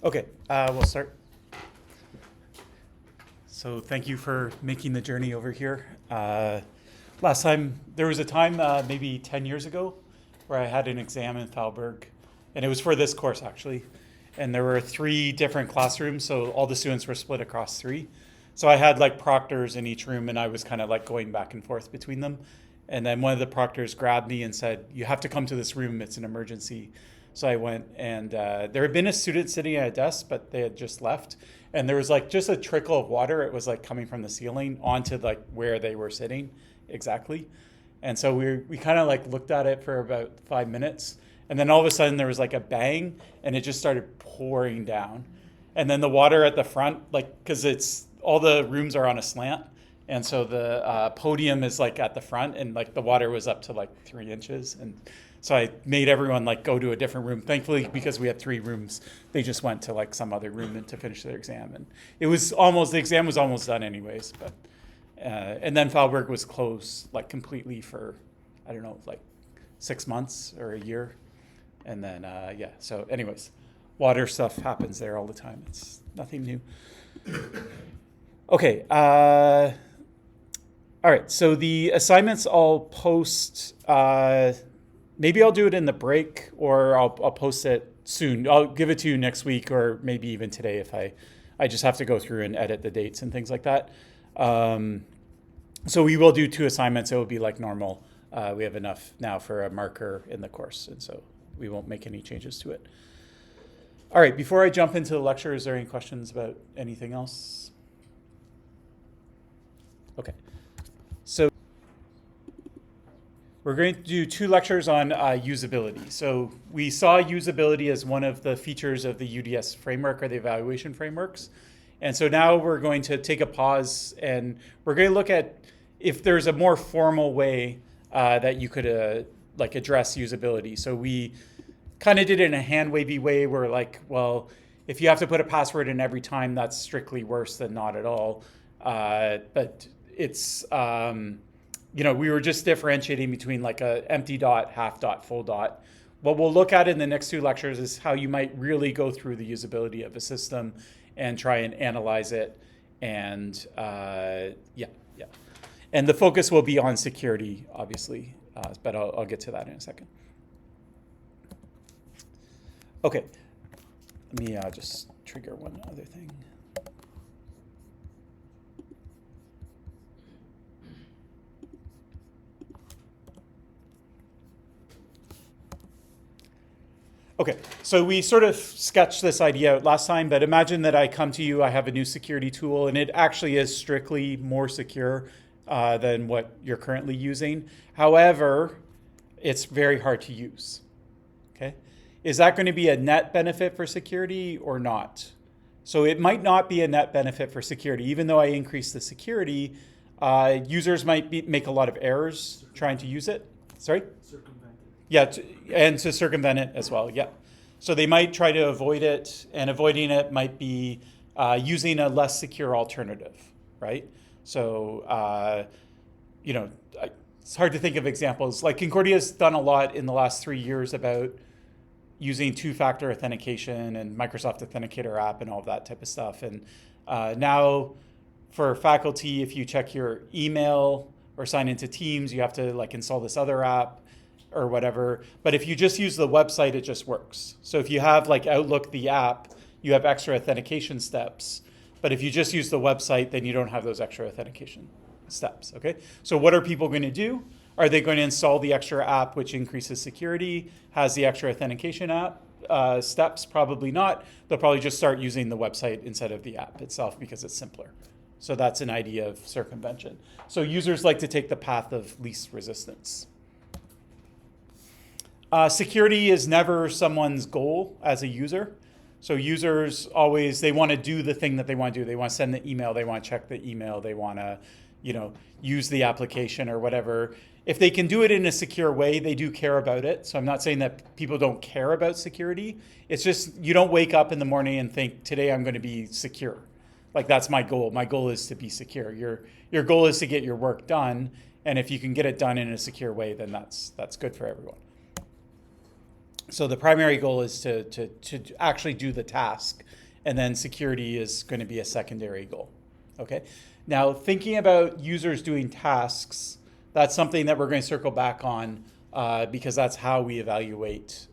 Okay, we'll start. So thank you for making the journey over here. Last time, there was a time maybe 10 years ago where I had an exam in Thalberg, and it was for this course actually. And there were three different classrooms, so all the students were split across three. So I had like proctors in each room, and I was kind of like going back and forth between them. And then one of the proctors grabbed me and said, "You have to come to this room, it's an emergency." So I went, and there had been a student sitting at a desk, but they had just left. And there was like just a trickle of water. It was like coming from the ceiling onto like where they were sitting exactly. And so we kind of like looked at it for about 5 minutes. And then all of a sudden there was like a bang, and it just started pouring down. And then the water at the front, like, because it's all the rooms are on a slant. And so the podium is like at the front, and like the water was up to like 3 inches. And so I made everyone like go to a different room. Thankfully, because we had three rooms, they just went to like some other room to finish their exam. And the exam was almost done anyways. But and then Falberg was closed like completely for, I don't know, like 6 months or a year. And then, yeah, so anyways, water stuff happens there all the time. It's nothing new. Okay. All right. So the assignments I'll post, maybe I'll do it in the break, or I'll post it soon. I'll give it to you next week, or maybe even today if I just have to go through and edit the dates and things like that. So we will do 2 assignments. It will be like normal. We have enough now for a marker in the course, and so we won't make any changes to it. All right, before I jump into the lecture, is there any questions about anything else? Okay, so we're going to do 2 lectures on usability. So we saw usability as one of the features of the UDS framework, or the evaluation frameworks. And so now we're going to take a pause, and we're going to look at if there's a more formal way that you could like address usability. So we kind of did it in a hand wavy way where like, well, if you have to put a password in every time, that's strictly worse than not at all. But it's, we were just differentiating between like a empty dot, half dot, full dot. What we'll look at in the next 2 lectures is how you might really go through the usability of a system and try and analyze it. And yeah. And the focus will be on security, obviously, but I'll get to that in a second. Okay, let me just trigger one other thing. Okay, so we sort of sketched this idea out last time, but imagine that I come to you, I have a new security tool, and it actually is strictly more secure than what you're currently using. However, it's very hard to use. Okay, is that going to be a net benefit for security or not? So it might not be a net benefit for security. Even though I increase the security, users might make a lot of errors trying to use it. Sorry? Yeah, and to circumvent it as well, yeah. So they might try to avoid it, and avoiding it might be using a less secure alternative, right? So, it's hard to think of examples. Like Concordia's done a lot in the last 3 years about using 2-factor authentication and Microsoft Authenticator app and all of that type of stuff. And now for faculty, if you check your email or sign into Teams, you have to like install this other app or whatever. But if you just use the website, it just works. So if you have like Outlook, the app, you have extra authentication steps. But if you just use the website, then you don't have those extra authentication steps, okay? So what are people going to do? Are they going to install the extra app, which increases security, has the extra authentication app steps? Probably not. They'll probably just start using the website instead of the app itself because it's simpler. So that's an idea of circumvention. So users like to take the path of least resistance. Security is never someone's goal as a user. So users always, they want to do the thing that they want to do. They want to send the email, they want to check the email, they want to, use the application or whatever. If they can do it in a secure way, they do care about it. So I'm not saying that people don't care about security. It's just you don't wake up in the morning and think, today I'm going to be secure. Like that's my goal. My goal is to be secure. Your goal is to get your work done. And if you can get it done in a secure way, then that's good for everyone. So the primary goal is to actually do the task, and then security is going to be a secondary goal. Okay. Now, thinking about users doing tasks, that's something that we're going to circle back on because that's how we evaluate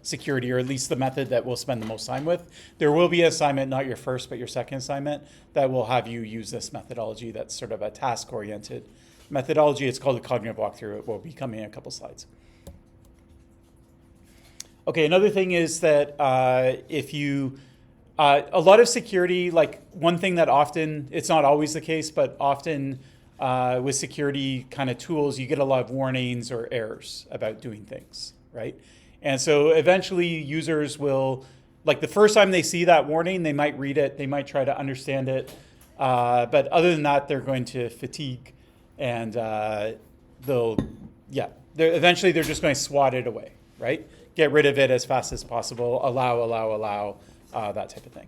security, or at least the method that we'll spend the most time with. There will be an assignment, not your first, but your second assignment, that will have you use this methodology that's sort of a task-oriented methodology. It's called a cognitive walkthrough. It will be coming in a couple slides. Okay, another thing is that if you, a lot of security, like one thing that often, it's not always the case, but often with security kind of tools, you get a lot of warnings or errors about doing things, right? And so eventually users will, like the first time they see that warning, they might read it, they might try to understand it, but other than that, they're going to fatigue, and eventually they're just going to swat it away, right? Get rid of it as fast as possible, allow, that type of thing.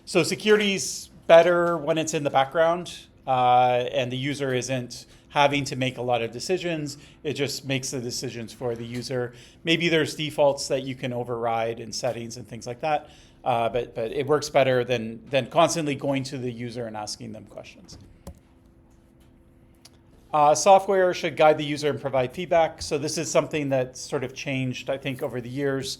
So security's better when it's in the background and the user isn't having to make a lot of decisions. It just makes the decisions for the user. Maybe there's defaults that you can override in settings and things like that, but it works better than constantly going to the user and asking them questions. Software should guide the user and provide feedback. So this is something that's sort of changed, I think, over the years.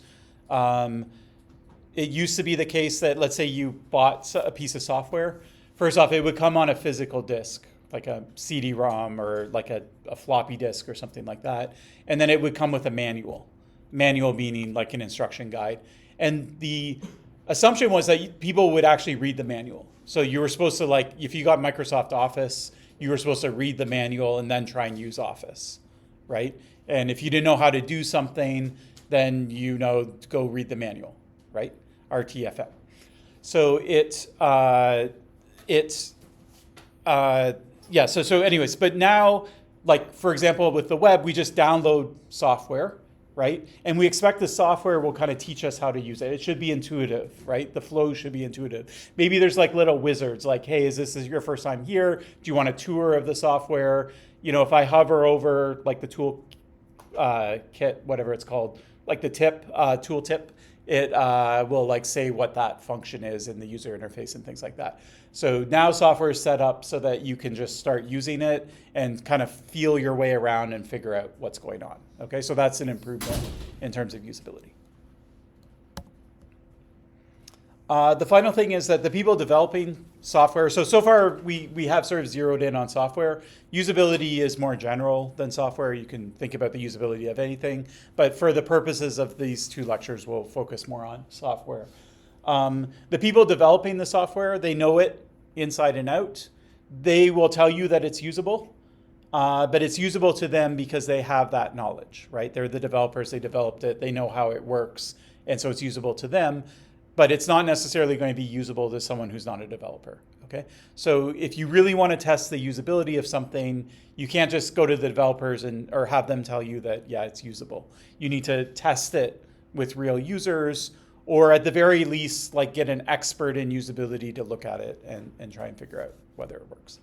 It used to be the case that, let's say you bought a piece of software. First off, it would come on a physical disk, like a CD-ROM or like a floppy disk or something like that. And then it would come with a manual. Manual meaning like an instruction guide. And the assumption was that people would actually read the manual. So you were supposed to, like, if you got Microsoft Office, you were supposed to read the manual and then try and use Office, right? And if you didn't know how to do something, then go read the manual, right? RTFM. So so anyways, but now, like for example, with the web, we just download software, right? And we expect the software will kind of teach us how to use it. It should be intuitive, right? The flow should be intuitive. Maybe there's like little wizards, like, hey, is this your first time here? Do you want a tour of the software? If I hover over like the tool kit, whatever it's called, like the tool tip, it will like say what that function is in the user interface and things like that. So now software is set up so that you can just start using it and kind of feel your way around and figure out what's going on. Okay, so that's an improvement in terms of usability. The final thing is that the people developing software, so far we have sort of zeroed in on software. Usability is more general than software. You can think about the usability of anything, but for the purposes of these two lectures, we'll focus more on software. The people developing the software, they know it inside and out. They will tell you that it's usable, but it's usable to them because they have that knowledge, right? They're the developers, they developed it, they know how it works, and so it's usable to them. But it's not necessarily going to be usable to someone who's not a developer, okay? So if you really want to test the usability of something, you can't just go to the developers or have them tell you that, yeah, it's usable. You need to test it with real users, or at the very least, like get an expert in usability to look at it and try and figure out whether it works.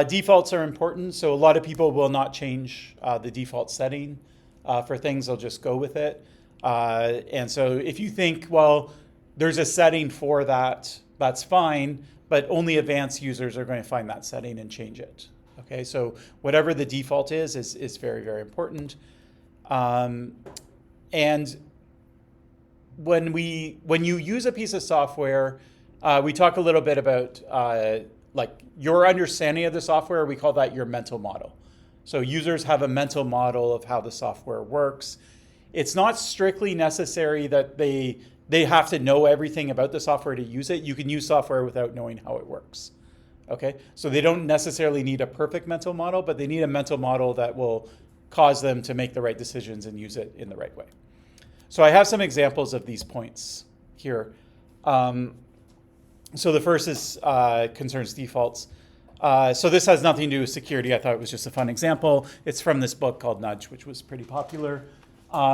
Defaults are important. So a lot of people will not change the default setting for things. They'll just go with it. And so if you think, well, there's a setting for that, that's fine, but only advanced users are going to find that setting and change it. Okay, so whatever the default is very, very important. And when you use a piece of software, we talk a little bit about like your understanding of the software. We call that your mental model. So users have a mental model of how the software works. It's not strictly necessary that they have to know everything about the software to use it. You can use software without knowing how it works. Okay, so they don't necessarily need a perfect mental model, but they need a mental model that will cause them to make the right decisions and use it in the right way. So I have some examples of these points here. So the first is concerns defaults. So this has nothing to do with security. I thought it was just a fun example. It's from this book called Nudge, which was pretty popular.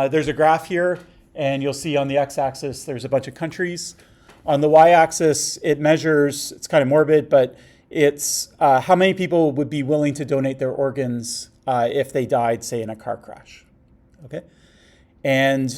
There's a graph here, and you'll see on the x-axis there's a bunch of countries. On the y-axis, it measures, it's kind of morbid, but it's how many people would be willing to donate their organs if they died, say, in a car crash. Okay, and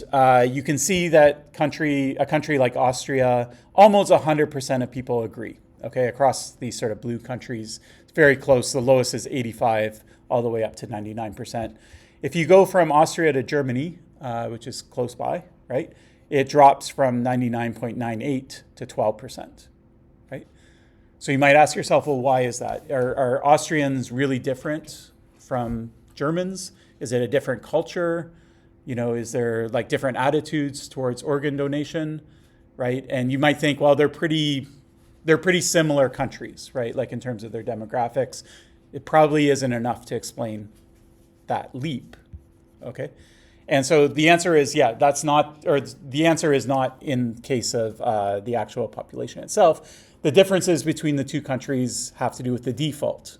you can see that a country like Austria, almost 100% of people agree. Okay, across these sort of blue countries, it's very close. The lowest is 85, all the way up to 99%. If you go from Austria to Germany, which is close by, right, it drops from 99.98 to 12%, right? So you might ask yourself, well, why is that? Are Austrians really different from Germans? Is it a different culture? You know, is there like different attitudes towards organ donation, right? And you might think, well, they're pretty similar countries, right? Like in terms of their demographics. It probably isn't enough to explain that leap, okay? And so the answer is, yeah, that's not, or the answer is not in case of the actual population itself. The differences between the two countries have to do with the default.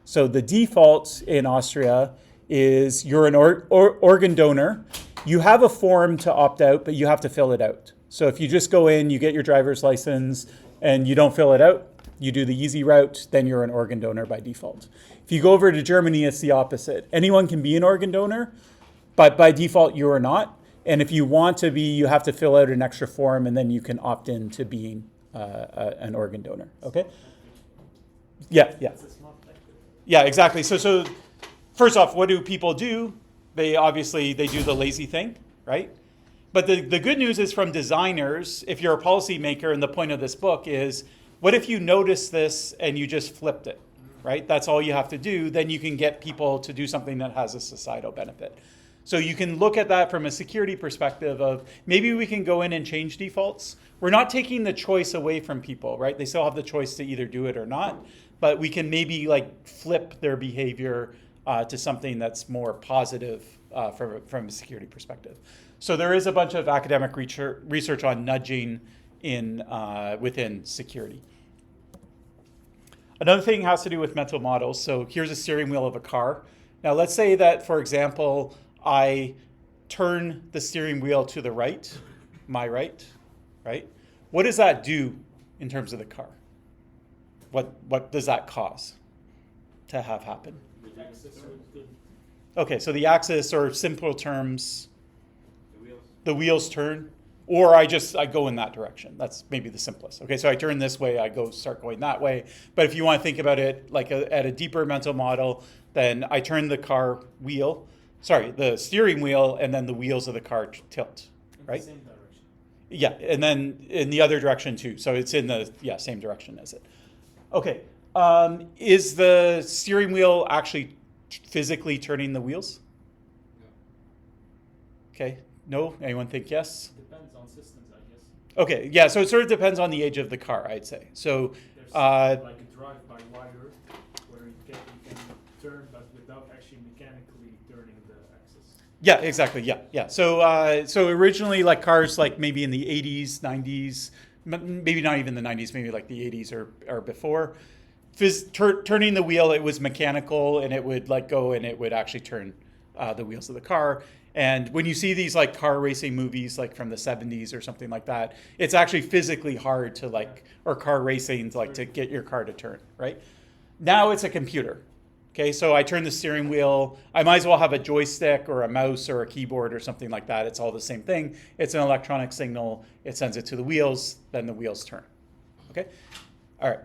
So the default in Austria is you're an organ donor. You have a form to opt out, but you have to fill it out. So if you just go in, you get your driver's license, and you don't fill it out, you do the easy route, then you're an organ donor by default. If you go over to Germany, it's the opposite. Anyone can be an organ donor, but by default, you are not. And if you want to be, you have to fill out an extra form, and then you can opt in to being an organ donor, okay? Yeah. Yeah, exactly. So first off, what do people do? They do the lazy thing, right? But the good news is from designers, if you're a policymaker, and the point of this book is, what if you notice this and you just flipped it, right? That's all you have to do. Then you can get people to do something that has a societal benefit. So you can look at that from a security perspective of maybe we can go in and change defaults. We're not taking the choice away from people, right? They still have the choice to either do it or not, but we can maybe like flip their behavior to something that's more positive from a security perspective. So there is a bunch of academic research on nudging within security. Another thing has to do with mental models. So here's a steering wheel of a car. Now let's say that, for example, I turn the steering wheel to the right, my right? What does that do in terms of the car? What does that cause to have happen? Okay, so the axis, or simple terms, the wheels turn, or I go in that direction. That's maybe the simplest. Okay, so I turn this way, I start going that way. But if you want to think about it like at a deeper mental model, then I turn the steering wheel, and then the wheels of the car tilt, right? In the same direction. Yeah, and then in the other direction too. So it's in the same direction as it. Okay, is the steering wheel actually physically turning the wheels? No. Okay, no? Anyone think yes? Depends on systems, I guess. Okay, yeah, so it sort of depends on the age of the car, I'd say. So there's like a drive-by-wire where you can turn, but without actually mechanically turning the axis. Yeah, exactly, yeah. So originally, like cars like maybe in the 80s, 90s, maybe not even the 90s, maybe like the 80s or before, turning the wheel, it was mechanical, and it would like go and it would actually turn the wheels of the car. And when you see these like car racing movies like from the 70s or something like that, it's actually physically hard to or car racing to get your car to turn, right? Now it's a computer. Okay, so I turn the steering wheel. I might as well have a joystick or a mouse or a keyboard or something like that. It's all the same thing. It's an electronic signal. It sends it to the wheels, then the wheels turn. Okay? All right.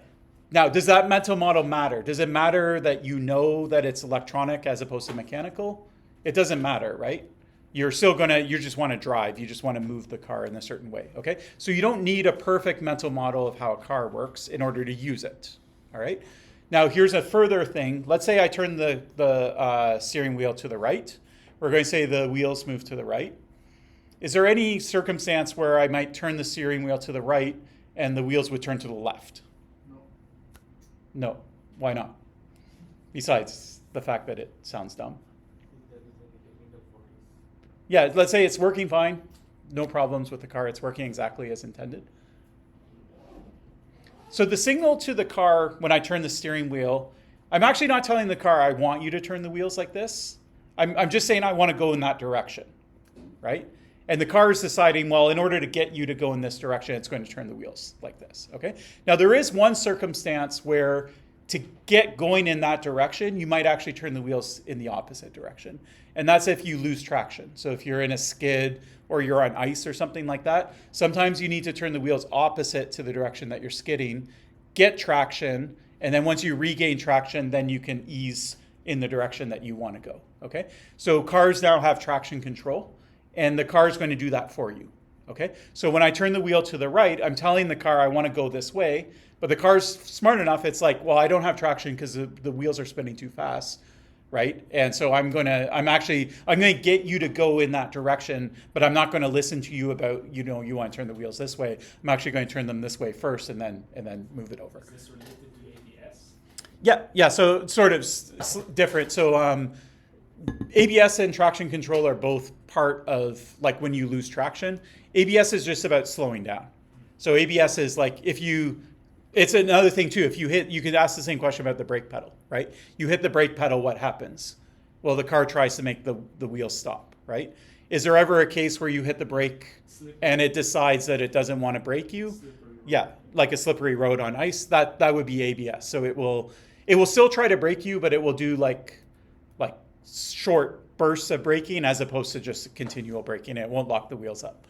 Now, does that mental model matter? Does it matter that you know that it's electronic as opposed to mechanical? It doesn't matter, right? You just want to drive. You just want to move the car in a certain way, okay? So you don't need a perfect mental model of how a car works in order to use it, all right? Now, here's a further thing. Let's say I turn the steering wheel to the right. We're going to say the wheels move to the right. Is there any circumstance where I might turn the steering wheel to the right and the wheels would turn to the left? No. Why not? Besides the fact that it sounds dumb. Yeah, let's say it's working fine. No problems with the car. It's working exactly as intended. So the signal to the car when I turn the steering wheel, I'm actually not telling the car I want you to turn the wheels like this. I'm just saying I want to go in that direction, right? And the car is deciding, well, in order to get you to go in this direction, it's going to turn the wheels like this, okay? Now, there is one circumstance where to get going in that direction, you might actually turn the wheels in the opposite direction. And that's if you lose traction. So if you're in a skid or you're on ice or something like that, sometimes you need to turn the wheels opposite to the direction that you're skidding, get traction, and then once you regain traction, then you can ease in the direction that you want to go, okay? So cars now have traction control, and the car is going to do that for you, okay? So when I turn the wheel to the right, I'm telling the car I want to go this way, but the car's smart enough, it's like, well, I don't have traction because the wheels are spinning too fast, right? And so I'm gonna get you to go in that direction, but I'm not gonna listen to you about, you want to turn the wheels this way. I'm actually going to turn them this way first and then move it over. Is this related to ABS? Yeah, so it's sort of different. So ABS and traction control are both part of, like, when you lose traction. ABS is just about slowing down. So ABS is like, it's another thing too. If you could ask the same question about the brake pedal, right? You hit the brake pedal, what happens? Well, the car tries to make the wheels stop, right? Is there ever a case where you hit the brake and it decides that it doesn't want to brake you? Yeah, like a slippery road on ice. That would be ABS. So it will still try to brake you, but it will do like short bursts of braking as opposed to just continual braking. It won't lock the wheels up.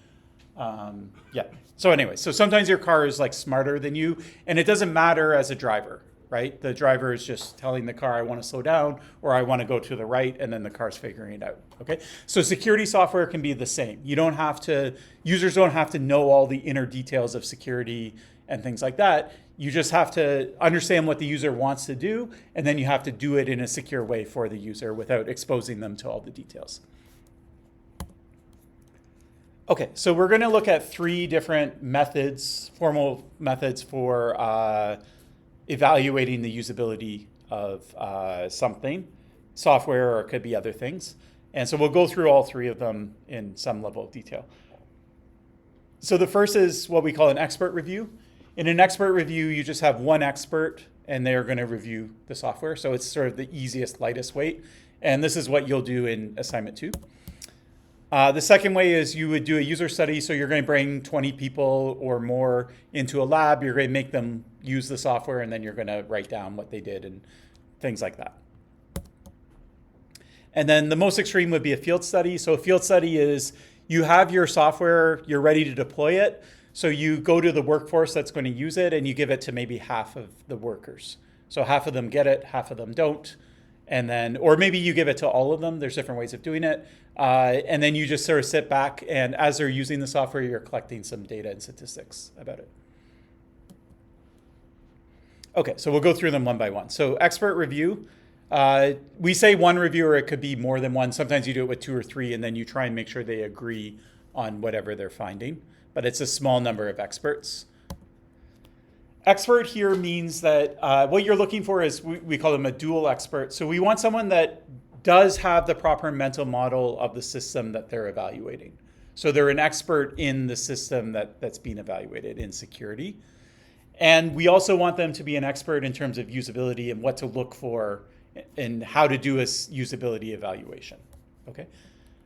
Yeah. So anyway, so sometimes your car is like smarter than you, and it doesn't matter as a driver, right? The driver is just telling the car, I want to slow down, or I want to go to the right, and then the car's figuring it out, okay? So security software can be the same. Users don't have to know all the inner details of security and things like that. You just have to understand what the user wants to do, and then you have to do it in a secure way for the user without exposing them to all the details. Okay, so we're going to look at 3 different methods, formal methods for evaluating the usability of something, software, or it could be other things. And so we'll go through all 3 of them in some level of detail. So the first is what we call an expert review. In an expert review, you just have one expert, and they're going to review the software. So it's sort of the easiest, lightest weight. And this is what you'll do in assignment 2. The second way is you would do a user study. So you're going to bring 20 people or more into a lab. You're going to make them use the software, and then you're going to write down what they did and things like that. And then the most extreme would be a field study. So a field study is you have your software, you're ready to deploy it. So you go to the workforce that's going to use it, and you give it to maybe half of the workers. So half of them get it, half of them don't. And then, or maybe you give it to all of them. There's different ways of doing it. And then you just sort of sit back, and as they're using the software, you're collecting some data and statistics about it. Okay, so we'll go through them one by one. So expert review, we say one reviewer, it could be more than one. Sometimes you do it with 2 or 3, and then you try and make sure they agree on whatever they're finding. But it's a small number of experts. Expert here means that what you're looking for is, we call them a dual expert. So we want someone that does have the proper mental model of the system that they're evaluating. So they're an expert in the system that's being evaluated in security. And we also want them to be an expert in terms of usability and what to look for and how to do a usability evaluation, okay?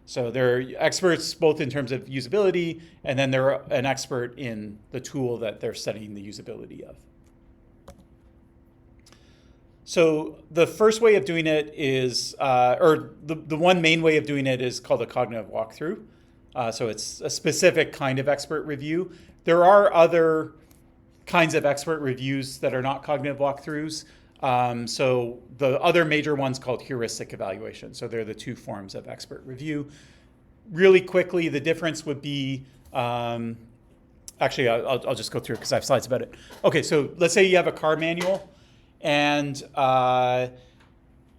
So they're experts both in terms of usability, and then they're an expert in the tool that they're studying the usability of. So the first way of doing it is, or the one main way of doing it is called a cognitive walkthrough. So it's a specific kind of expert review. There are other kinds of expert reviews that are not cognitive walkthroughs. So the other major one's called heuristic evaluation. So they're the 2 forms of expert review. Really quickly, the difference would be, actually, I'll just go through it because I have slides about it. Okay, so let's say you have a car manual, and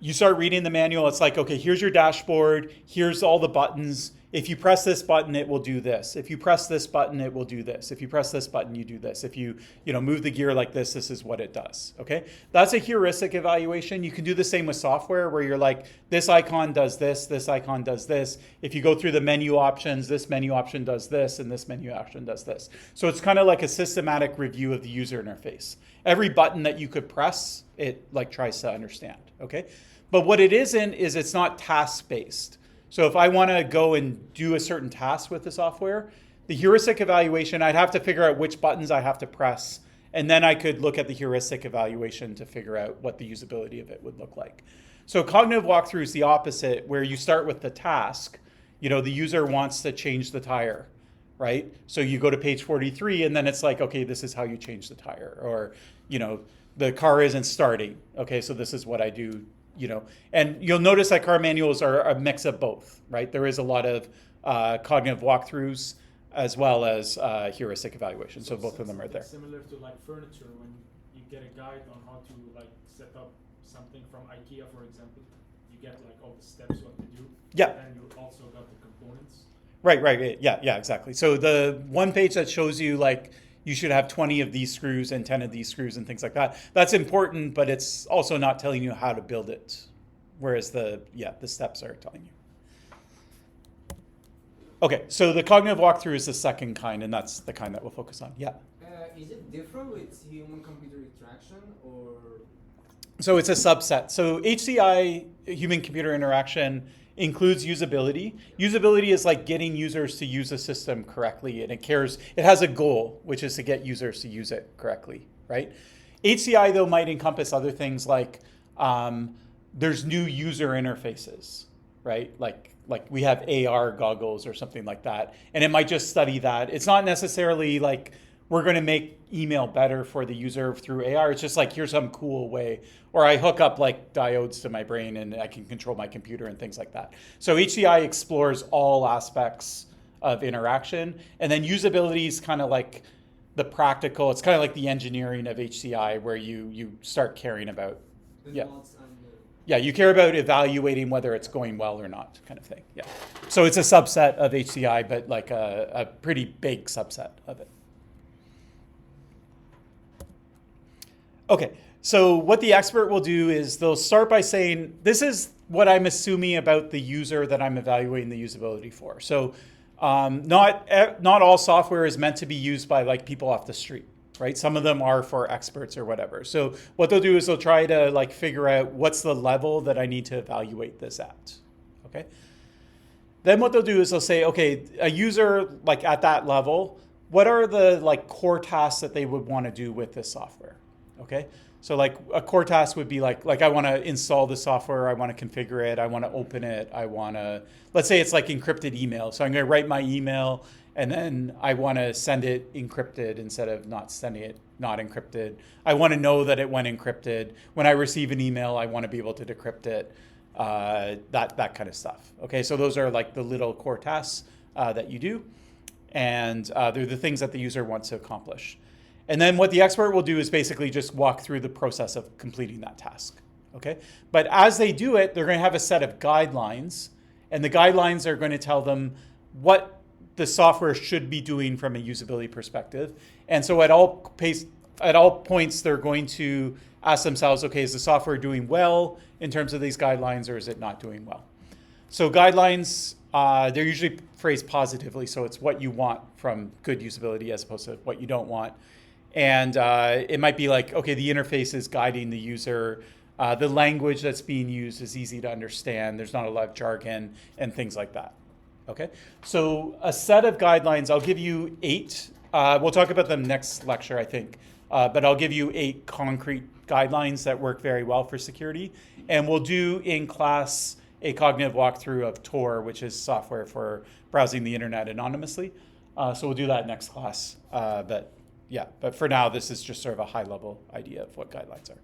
you start reading the manual. It's like, okay, here's your dashboard. Here's all the buttons. If you press this button, it will do this. If you press this button, it will do this. If you press this button, you do this. If you move the gear like this is what it does, okay? That's a heuristic evaluation. You can do the same with software where you're like, this icon does this icon does this. If you go through the menu options, this menu option does this, and this menu option does this. So it's kind of like a systematic review of the user interface. Every button that you could press, it like tries to understand, okay? But what it isn't is it's not task-based. So if I want to go and do a certain task with the software, the heuristic evaluation, I'd have to figure out which buttons I have to press And then I could look at the heuristic evaluation to figure out what the usability of it would look like. So cognitive walkthrough is the opposite, where you start with the task. The user wants to change the tire, right? So you go to page 43 and then it's like, okay, this is how you change the tire. Or, the car isn't starting. Okay, so this is what I do, And you'll notice that car manuals are a mix of both, right? There is a lot of cognitive walkthroughs as well as heuristic evaluation. So both of them are there. Similar to like furniture, when you get a guide on how to like set up something from IKEA, for example, you get like all the steps what to do. Yeah. And you also got the components. Right. Yeah, exactly. So the one page that shows you like you should have 20 of these screws and 10 of these screws and things like that, that's important, but it's also not telling you how to build it. Whereas the steps are telling you. Okay, so the cognitive walkthrough is the second kind, and that's the kind that we'll focus on. Yeah. Is it different with human-computer interaction, or? So it's a subset. So HCI, human-computer interaction, includes usability. Usability is like getting users to use a system correctly, and it has a goal, which is to get users to use it correctly, right? HCI, though, might encompass other things like there's new user interfaces, right? Like we have AR goggles or something like that. And it might just study that. It's not necessarily like we're going to make email better for the user through AR. It's just like, here's some cool way. Or I hook up like diodes to my brain and I can control my computer and things like that. So HCI explores all aspects of interaction. And then usability is kind of like the practical. It's kind of like the engineering of HCI where you start caring about. Yeah. Yeah, you care about evaluating whether it's going well or not, kind of thing. Yeah. So it's a subset of HCI, but like a pretty big subset of it. Okay, so what the expert will do is they'll start by saying, this is what I'm assuming about the user that I'm evaluating the usability for. So not all software is meant to be used by like people off the street. Right? Some of them are for experts or whatever. So what they'll do is they'll try to like figure out what's the level that I need to evaluate this at. Okay. Then what they'll do is they'll say, okay, a user like at that level, what are the like core tasks that they would want to do with this software? Okay. So like a core task would be like I want to install the software, I want to configure it, I want to open it, let's say it's like encrypted email. So I'm going to write my email and then I want to send it encrypted instead of not sending it not encrypted. I want to know that it went encrypted. When I receive an email, I want to be able to decrypt it, that kind of stuff. Okay, so those are like the little core tasks that you do. And they're the things that the user wants to accomplish. And then what the expert will do is basically just walk through the process of completing that task. Okay, but as they do it, they're going to have a set of guidelines. And the guidelines are going to tell them what the software should be doing from a usability perspective. And so at all points, they're going to ask themselves, okay, is the software doing well in terms of these guidelines or is it not doing well? So guidelines, they're usually phrased positively. So it's what you want from good usability as opposed to what you don't want. And it might be like, okay, the interface is guiding the user. The language that's being used is easy to understand. There's not a lot of jargon and things like that. Okay, so a set of guidelines, I'll give you 8. We'll talk about them next lecture, I think. But I'll give you 8 concrete guidelines that work very well for security. And we'll do in class a cognitive walkthrough of Tor, which is software for browsing the internet anonymously. So we'll do that next class. But for now, this is just sort of a high level idea of what guidelines are.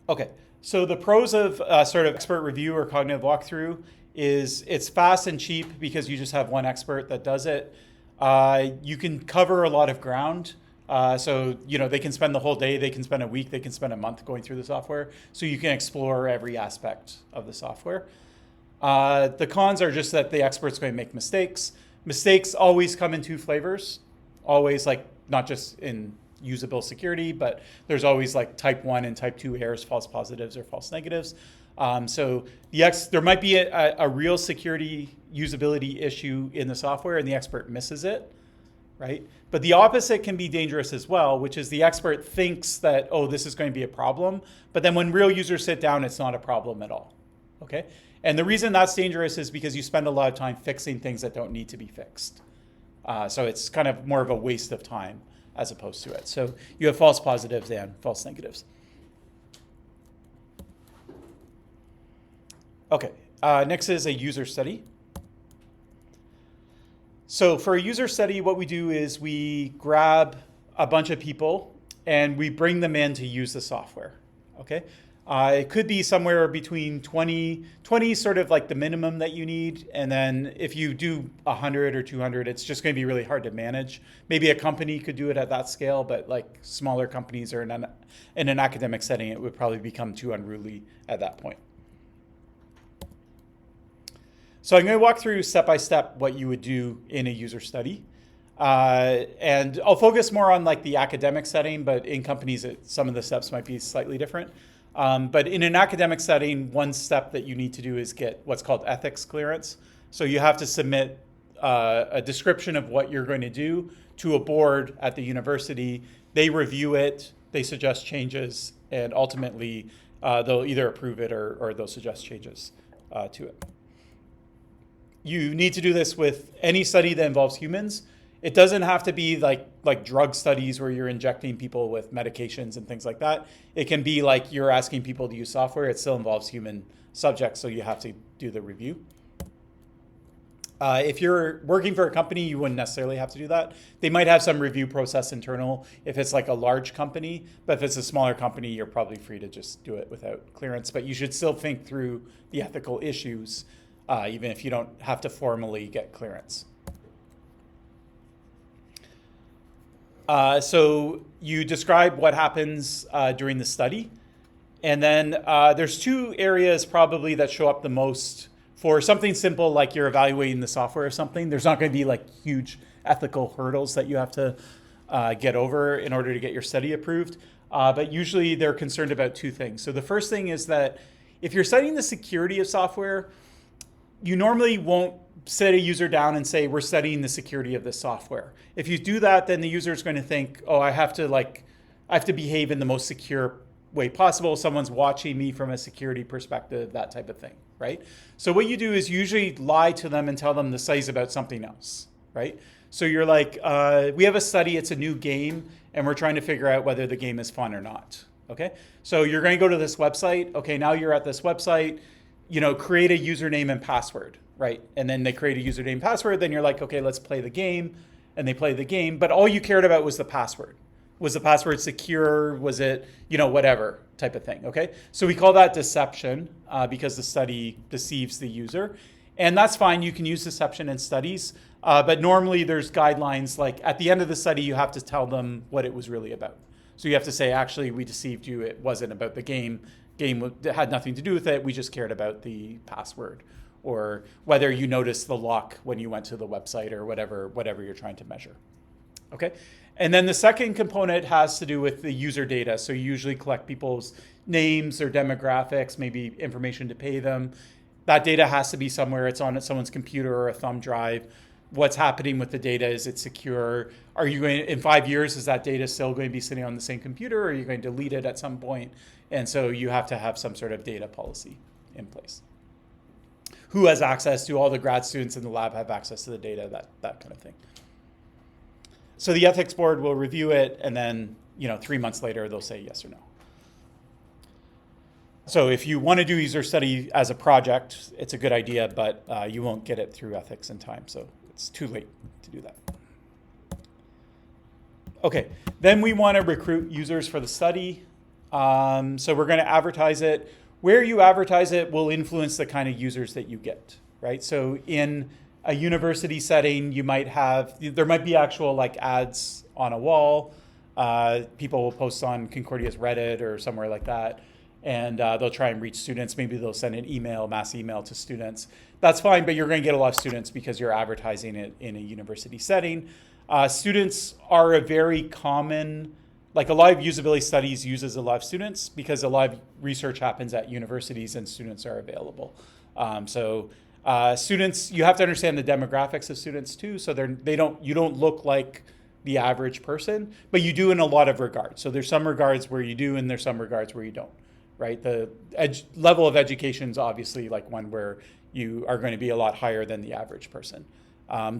Okay. So the pros of sort of expert review or cognitive walkthrough is it's fast and cheap because you just have one expert that does it. You can cover a lot of ground. So they can spend the whole day, they can spend a week, they can spend a month going through the software. So you can explore every aspect of the software. The cons are just that the expert's going to make mistakes. Mistakes always come in 2 flavors. Always, like not just in usable security, but there's always like type 1 and type 2 errors, false positives or false negatives. So there might be a real security usability issue in the software and the expert misses it, right? But the opposite can be dangerous as well, which is the expert thinks that, oh, this is going to be a problem, but then when real users sit down, it's not a problem at all, okay? And the reason that's dangerous is because you spend a lot of time fixing things that don't need to be fixed. So it's kind of more of a waste of time as opposed to it. So you have false positives and false negatives. Okay, next is a user study. So for a user study, what we do is we grab a bunch of people and we bring them in to use the software, okay? It could be somewhere between 20 is sort of like the minimum that you need. And then if you do 100 or 200, it's just going to be really hard to manage. Maybe a company could do it at that scale, but like smaller companies or in an academic setting, it would probably become too unruly at that point. So I'm going to walk through step-by-step what you would do in a user study. And I'll focus more on like the academic setting, but in companies, some of the steps might be slightly different. But in an academic setting, one step that you need to do is get what's called ethics clearance. So you have to submit a description of what you're going to do to a board at the university. They review it, they suggest changes, and ultimately they'll either approve it or they'll suggest changes to it. You need to do this with any study that involves humans. It doesn't have to be like drug studies where you're injecting people with medications and things like that. It can be like you're asking people to use software. It still involves human subjects, so you have to do the review. If you're working for a company, you wouldn't necessarily have to do that. They might have some review process internal if it's like a large company, but if it's a smaller company, you're probably free to just do it without clearance. But you should still think through the ethical issues, even if you don't have to formally get clearance. So you describe what happens during the study. And then there's two areas probably that show up the most for something simple like you're evaluating the software or something. There's not going to be like huge ethical hurdles that you have to get over in order to get your study approved. But usually they're concerned about two things. So the first thing is that if you're studying the security of software, you normally won't sit a user down and say, we're studying the security of this software. If you do that, then the user is going to think, oh, I have to behave in the most secure way possible. Someone's watching me from a security perspective, that type of thing, right? So what you do is usually lie to them and tell them the study's about something else, right? So you're like, we have a study, it's a new game, and we're trying to figure out whether the game is fun or not, okay? So you're going to go to this website. Okay, now you're at this website, create a username and password, right? And then they create a username and password. Then you're like, okay, let's play the game. And they play the game. But all you cared about was the password. Was the password secure? Was it, whatever type of thing, okay? So we call that deception because the study deceives the user. And that's fine. You can use deception in studies. But normally there's guidelines like at the end of the study, you have to tell them what it was really about. So you have to say, actually, we deceived you. It wasn't about the game. Game had nothing to do with it. We just cared about the password, or whether you noticed the lock when you went to the website, or whatever you're trying to measure. Okay, and then the second component has to do with the user data. So you usually collect people's names, their demographics, maybe information to pay them. That data has to be somewhere. It's on someone's computer or a thumb drive. What's happening with the data? Is it secure? Are you going in 5 years? Is that data still going to be sitting on the same computer, or are you going to delete it at some point? And so you have to have some sort of data policy in place. Who has access to all the grad students in the lab have access to the data, that kind of thing. So the ethics board will review it, and then 3 months later they'll say yes or no. So if you want to do user study as a project, it's a good idea, but you won't get it through ethics in time, so it's too late to do that. Okay, then we want to recruit users for the study. So we're going to advertise it. Where you advertise it will influence the kind of users that you get, right? So in a university setting, there might be actual like ads on a wall. People will post on Concordia's Reddit or somewhere like that, and they'll try and reach students. Maybe they'll send an mass email to students. That's fine, but you're going to get a lot of students because you're advertising it in a university setting. Students are a very common, like a lot of usability studies uses a lot of students because a lot of research happens at universities and students are available. Students, you have to understand the demographics of students too. So you don't look like the average person, but you do in a lot of regards. So there's some regards where you do, and there's some regards where you don't, right? The level of education is obviously like one where you are going to be a lot higher than the average person.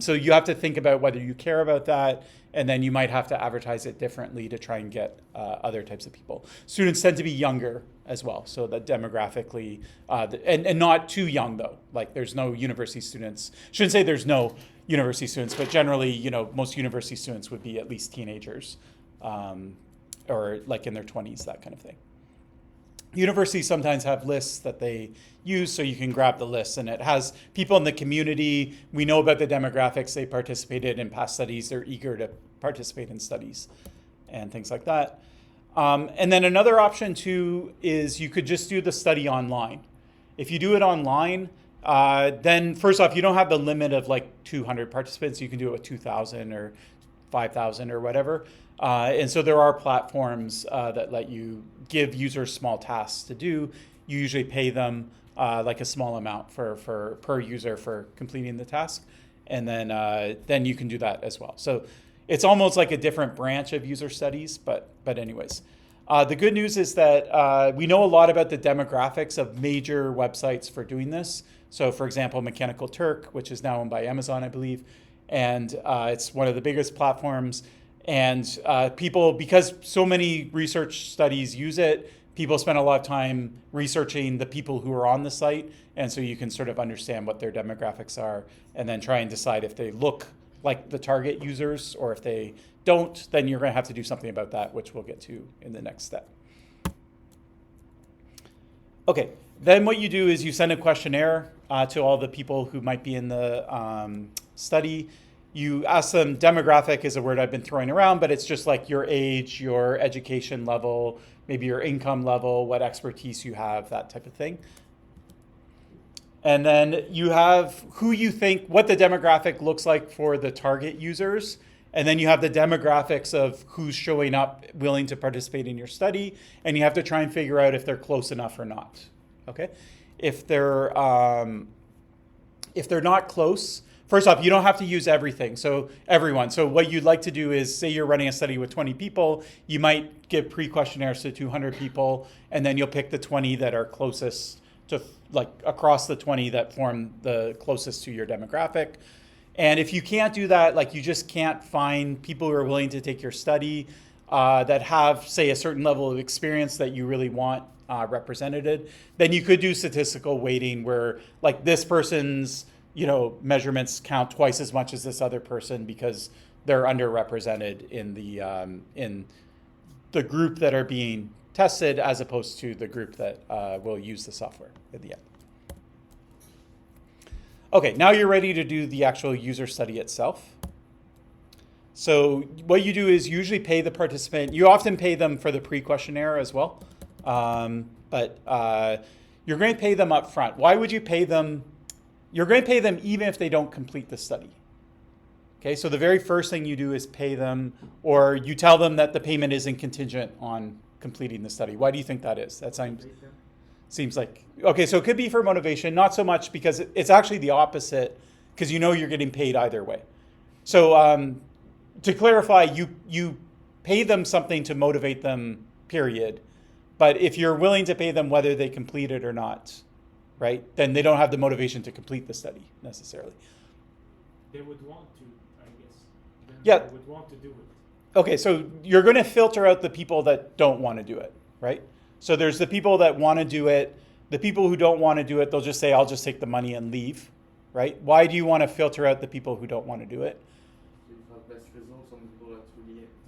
So you have to think about whether you care about that, and then you might have to advertise it differently to try and get other types of people. Students tend to be younger as well, so that demographically, and not too young though. Like there's no university students. Shouldn't say there's no university students, but generally, most university students would be at least teenagers, or like in their 20s, that kind of thing. Universities sometimes have lists that they use, so you can grab the list, and it has people in the community. We know about the demographics. They participated in past studies. They're eager to participate in studies and things like that. And then another option too is you could just do the study online. If you do it online, then first off, you don't have the limit of like 200 participants. You can do it with 2,000 or 5,000 or whatever. And so there are platforms that let you give users small tasks to do. You usually pay them like a small amount for per user for completing the task, and then you can do that as well. So it's almost like a different branch of user studies, but anyways. The good news is that we know a lot about the demographics of major websites for doing this. So for example, Mechanical Turk, which is now owned by Amazon, I believe, and it's one of the biggest platforms. And people, because so many research studies use it, people spend a lot of time researching the people who are on the site. And so you can sort of understand what their demographics are and then try and decide if they look like the target users, or if they don't, then you're going to have to do something about that, which we'll get to in the next step. Okay, then what you do is you send a questionnaire to all the people who might be in the study. You ask them, demographic is a word I've been throwing around, but it's just like your age, your education level, maybe your income level, what expertise you have, that type of thing. And then you have who you think, what the demographic looks like for the target users. And then you have the demographics of who's showing up willing to participate in your study. And you have to try and figure out if they're close enough or not. Okay? If they're not close, first off, you don't have to use everything, so everyone. So what you'd like to do is, say you're running a study with 20 people, you might give pre-questionnaires to 200 people, and then you'll pick the 20 that are closest to, like across the 20 that form the closest to your demographic. And if you can't do that, like you just can't find people who are willing to take your study that have, say, a certain level of experience that you really want represented, then you could do statistical weighting where like this person's measurements count twice as much as this other person because they're underrepresented in the group that are being tested, as opposed to the group that will use the software at the end. Okay, now you're ready to do the actual user study itself. So what you do is usually pay the participant. You often pay them for the pre-questionnaire as well, but you're going to pay them up front. Why would you pay them? You're going to pay them even if they don't complete the study. Okay, so the very first thing you do is pay them, or you tell them that the payment isn't contingent on completing the study. Why do you think that is? That seems like, okay, so it could be for motivation, not so much because it's actually the opposite, because you're getting paid either way. So to clarify, you pay them something to motivate them, period. But if you're willing to pay them whether they complete it or not, right, then they don't have the motivation to complete the study necessarily. They would want to, I guess. Then Yeah. They would want to do it. Okay, so you're going to filter out the people that don't want to do it, right? So there's the people that want to do it. The people who don't want to do it, they'll just say, I'll just take the money and leave, right? Why do you want to filter out the people who don't want to do it? You have best results on people that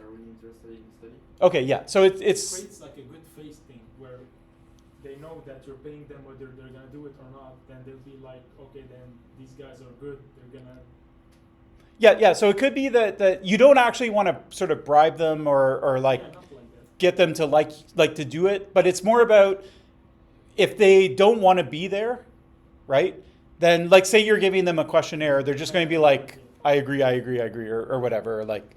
are really interested in the study. Okay, yeah. So It it's creates like a good face thing where they know that you're paying them whether they're going to do it or not. Then they'll be like, okay, then these guys are good. They're going to... yeah. So it could be that you don't actually want to sort of bribe them or like Yeah, not like that. get them to like to do it, but it's more about if they don't want to be there, right? Then like say you're giving them a questionnaire, they're just going to be like, I agree, or whatever, like,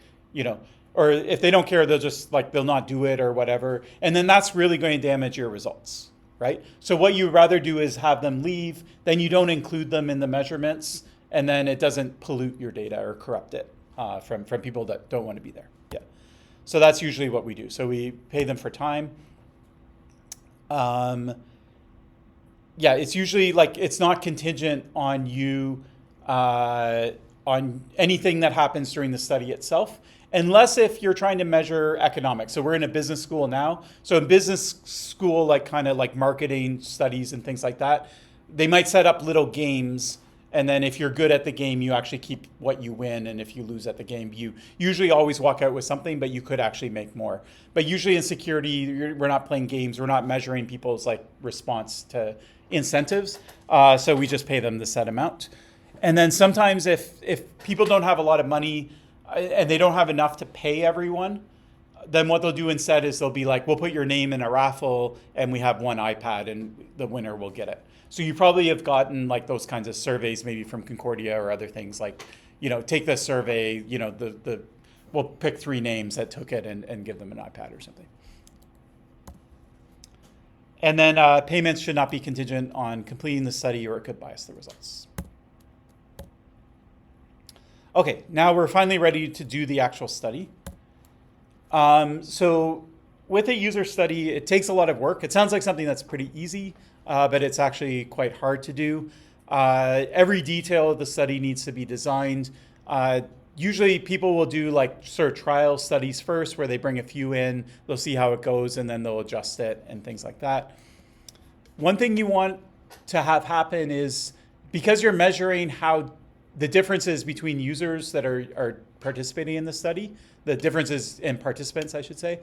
or if they don't care, they'll not do it or whatever. And then that's really going to damage your results, right? So what you'd rather do is have them leave, then you don't include them in the measurements, and then it doesn't pollute your data or corrupt it from people that don't want to be there. Yeah. So that's usually what we do. So we pay them for time. Yeah, it's usually like, it's not contingent on you on anything that happens during the study itself, unless if you're trying to measure economics. So we're in a business school now. So in business school, like kind of like marketing studies and things like that, they might set up little games. And then if you're good at the game, you actually keep what you win. And if you lose at the game, you usually always walk out with something, but you could actually make more. But usually in security, we're not playing games. We're not measuring people's like response to incentives. So we just pay them the set amount. And then sometimes if people don't have a lot of money and they don't have enough to pay everyone, then what they'll do instead is they'll be like, we'll put your name in a raffle and we have one iPad and the winner will get it. So you probably have gotten like those kinds of surveys, maybe from Concordia or other things like, take this survey, we'll pick 3 names that took it and give them an iPad or something. And then payments should not be contingent on completing the study or it could bias the results. Okay, now we're finally ready to do the actual study. So with a user study, it takes a lot of work. It sounds like something that's pretty easy, but it's actually quite hard to do. Every detail of the study needs to be designed. Usually people will do like sort of trial studies first where they bring a few in, they'll see how it goes, and then they'll adjust it and things like that. One thing you want to have happen is because you're measuring how the differences between users that are participating in the study, the differences in participants, I should say,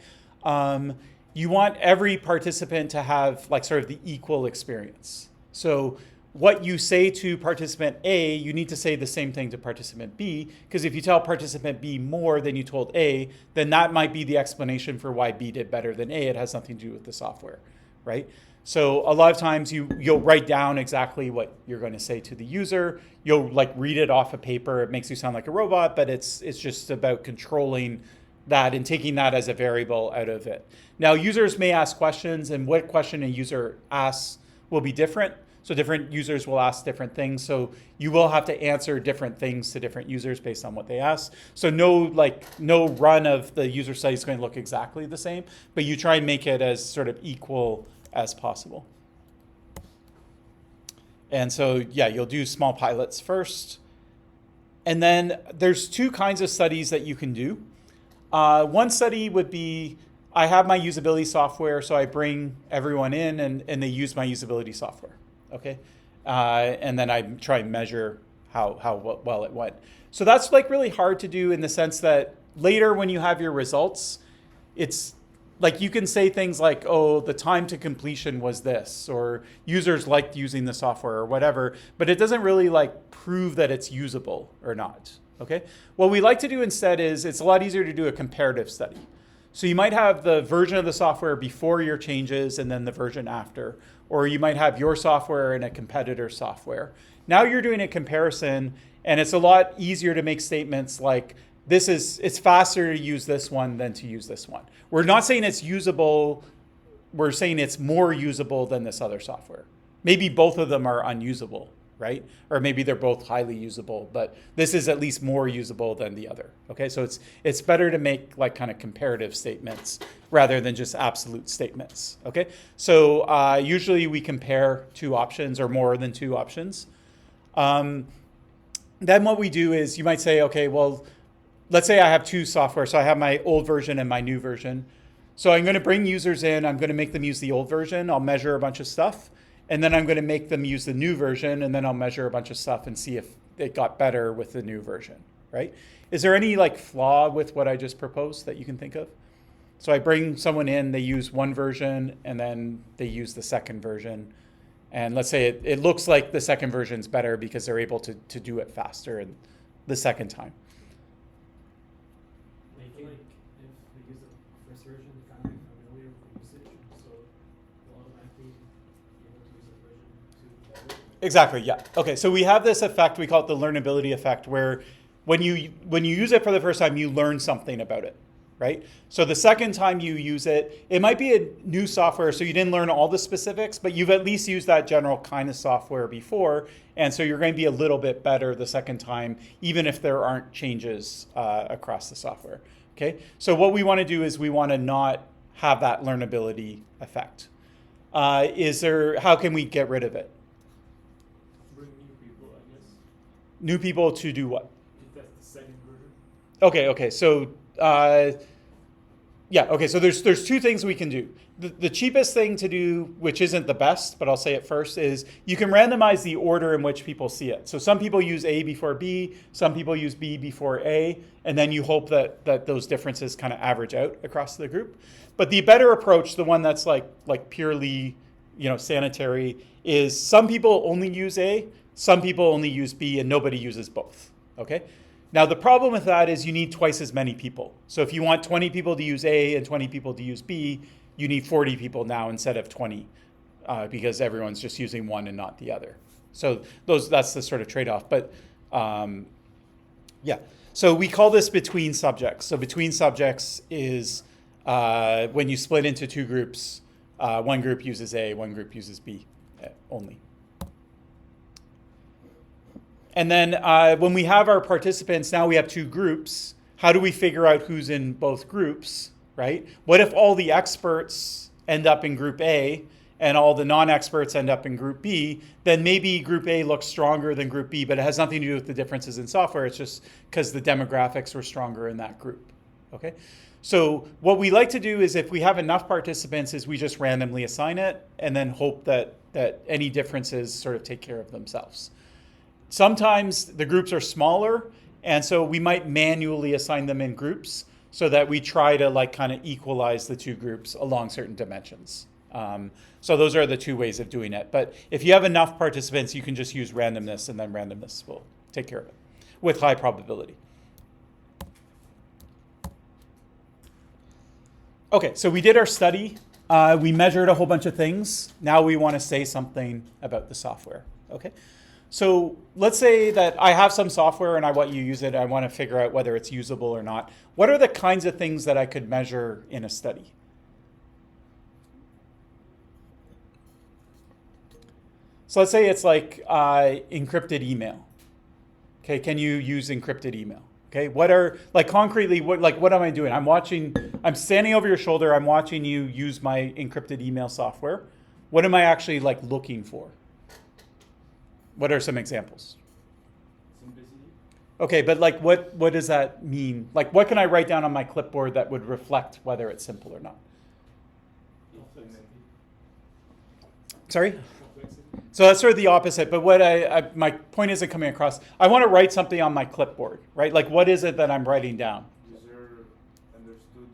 you want every participant to have like sort of the equal experience. So what you say to participant A, you need to say the same thing to participant B, because if you tell participant B more than you told A, then that might be the explanation for why B did better than A. It has nothing to do with the software, right? So a lot of times you'll write down exactly what you're going to say to the user. You'll like read it off a paper. It makes you sound like a robot, but it's just about controlling that and taking that as a variable out of it. Now users may ask questions, and what question a user asks will be different. So different users will ask different things. So you will have to answer different things to different users based on what they ask. So no run of the user study is going to look exactly the same, but you try and make it as sort of equal as possible. And so, yeah, you'll do small pilots first. And then there's 2 kinds of studies that you can do. One study would be, I have my usability software, so I bring everyone in and they use my usability software, okay? And then I try and measure how well it went. So that's like really hard to do in the sense that later when you have your results, it's like you can say things like, oh, the time to completion was this, or users liked using the software or whatever, but it doesn't really like prove that it's usable or not, okay? What we like to do instead is it's a lot easier to do a comparative study. So you might have the version of the software before your changes and then the version after, or you might have your software and a competitor software. Now you're doing a comparison and it's a lot easier to make statements like, it's faster to use this one than to use this one. We're not saying it's usable, we're saying it's more usable than this other software. Maybe both of them are unusable, right? Or maybe they're both highly usable, but this is at least more usable than the other, okay? So it's better to make like kind of comparative statements rather than just absolute statements, okay? So usually we compare 2 options or more than 2 options. Then what we do is you might say, okay, well, let's say I have 2 software. So I have my old version and my new version. So I'm going to bring users in. I'm going to make them use the old version. I'll measure a bunch of stuff. And then I'm going to make them use the new version. And then I'll measure a bunch of stuff and see if it got better with the new version, right? Is there any like flaw with what I just proposed that you can think of? So I bring someone in, they use one version, and then they use the second version. And let's say it looks like the second version is better because they're able to do it faster and the second time. Like if they use the first version, they kind of familiar with the usage, so they'll automatically be able to use the version 2 better. Exactly, yeah. Okay, so we have this effect, we call it the learnability effect, where when you use it for the first time, you learn something about it, right? So the second time you use it, it might be a new software, so you didn't learn all the specifics, but you've at least used that general kind of software before, and so you're going to be a little bit better the second time, even if there aren't changes across the software. Okay, so what we want to do is we want to not have that learnability effect. How can we get rid of it? Bring new people, I guess. New people to do what? Okay. So, so there's two things we can do. The cheapest thing to do, which isn't the best, but I'll say it first, is you can randomize the order in which people see it. So some people use A before B, some people use B before A, and then you hope that those differences kind of average out across the group. But the better approach, the one that's like purely, sanitary, is some people only use A, some people only use B, and nobody uses both. Okay? Now the problem with that is you need twice as many people. So if you want 20 people to use A and 20 people to use B, you need 40 people now instead of 20 because everyone's just using one and not the other. So that's the sort of trade-off. But so we call this between subjects. So between subjects is when you split into two groups, one group uses A, one group uses B only. And then when we have our participants, now we have two groups. How do we figure out who's in both groups, right? What if all the experts end up in group A and all the non-experts end up in group B? Then maybe group A looks stronger than group B, but it has nothing to do with the differences in software. It's just because the demographics were stronger in that group, okay? So what we like to do is if we have enough participants is we just randomly assign it and then hope that any differences sort of take care of themselves. Sometimes the groups are smaller, and so we might manually assign them in groups so that we try to kind of equalize the two groups along certain dimensions. So those are the two ways of doing it. But if you have enough participants, you can just use randomness, and then randomness will take care of it with high probability. Okay, so we did our study. We measured a whole bunch of things. Now we want to say something about the software, okay? So let's say that I have some software and I want you to use it. I want to figure out whether it's usable or not. What are the kinds of things that I could measure in a study? So let's say it's like encrypted email. Okay, can you use encrypted email? Okay, what are, concretely, what am I doing? I'm standing over your shoulder, I'm watching you use my encrypted email software. What am I actually looking for? What are some examples? Simplicity. Okay, but what does that mean? What can I write down on my clipboard that would reflect whether it's simple or not? Sorry? So that's sort of the opposite, but what my point isn't coming across. I want to write something on my clipboard, right? What is it that I'm writing down? User understood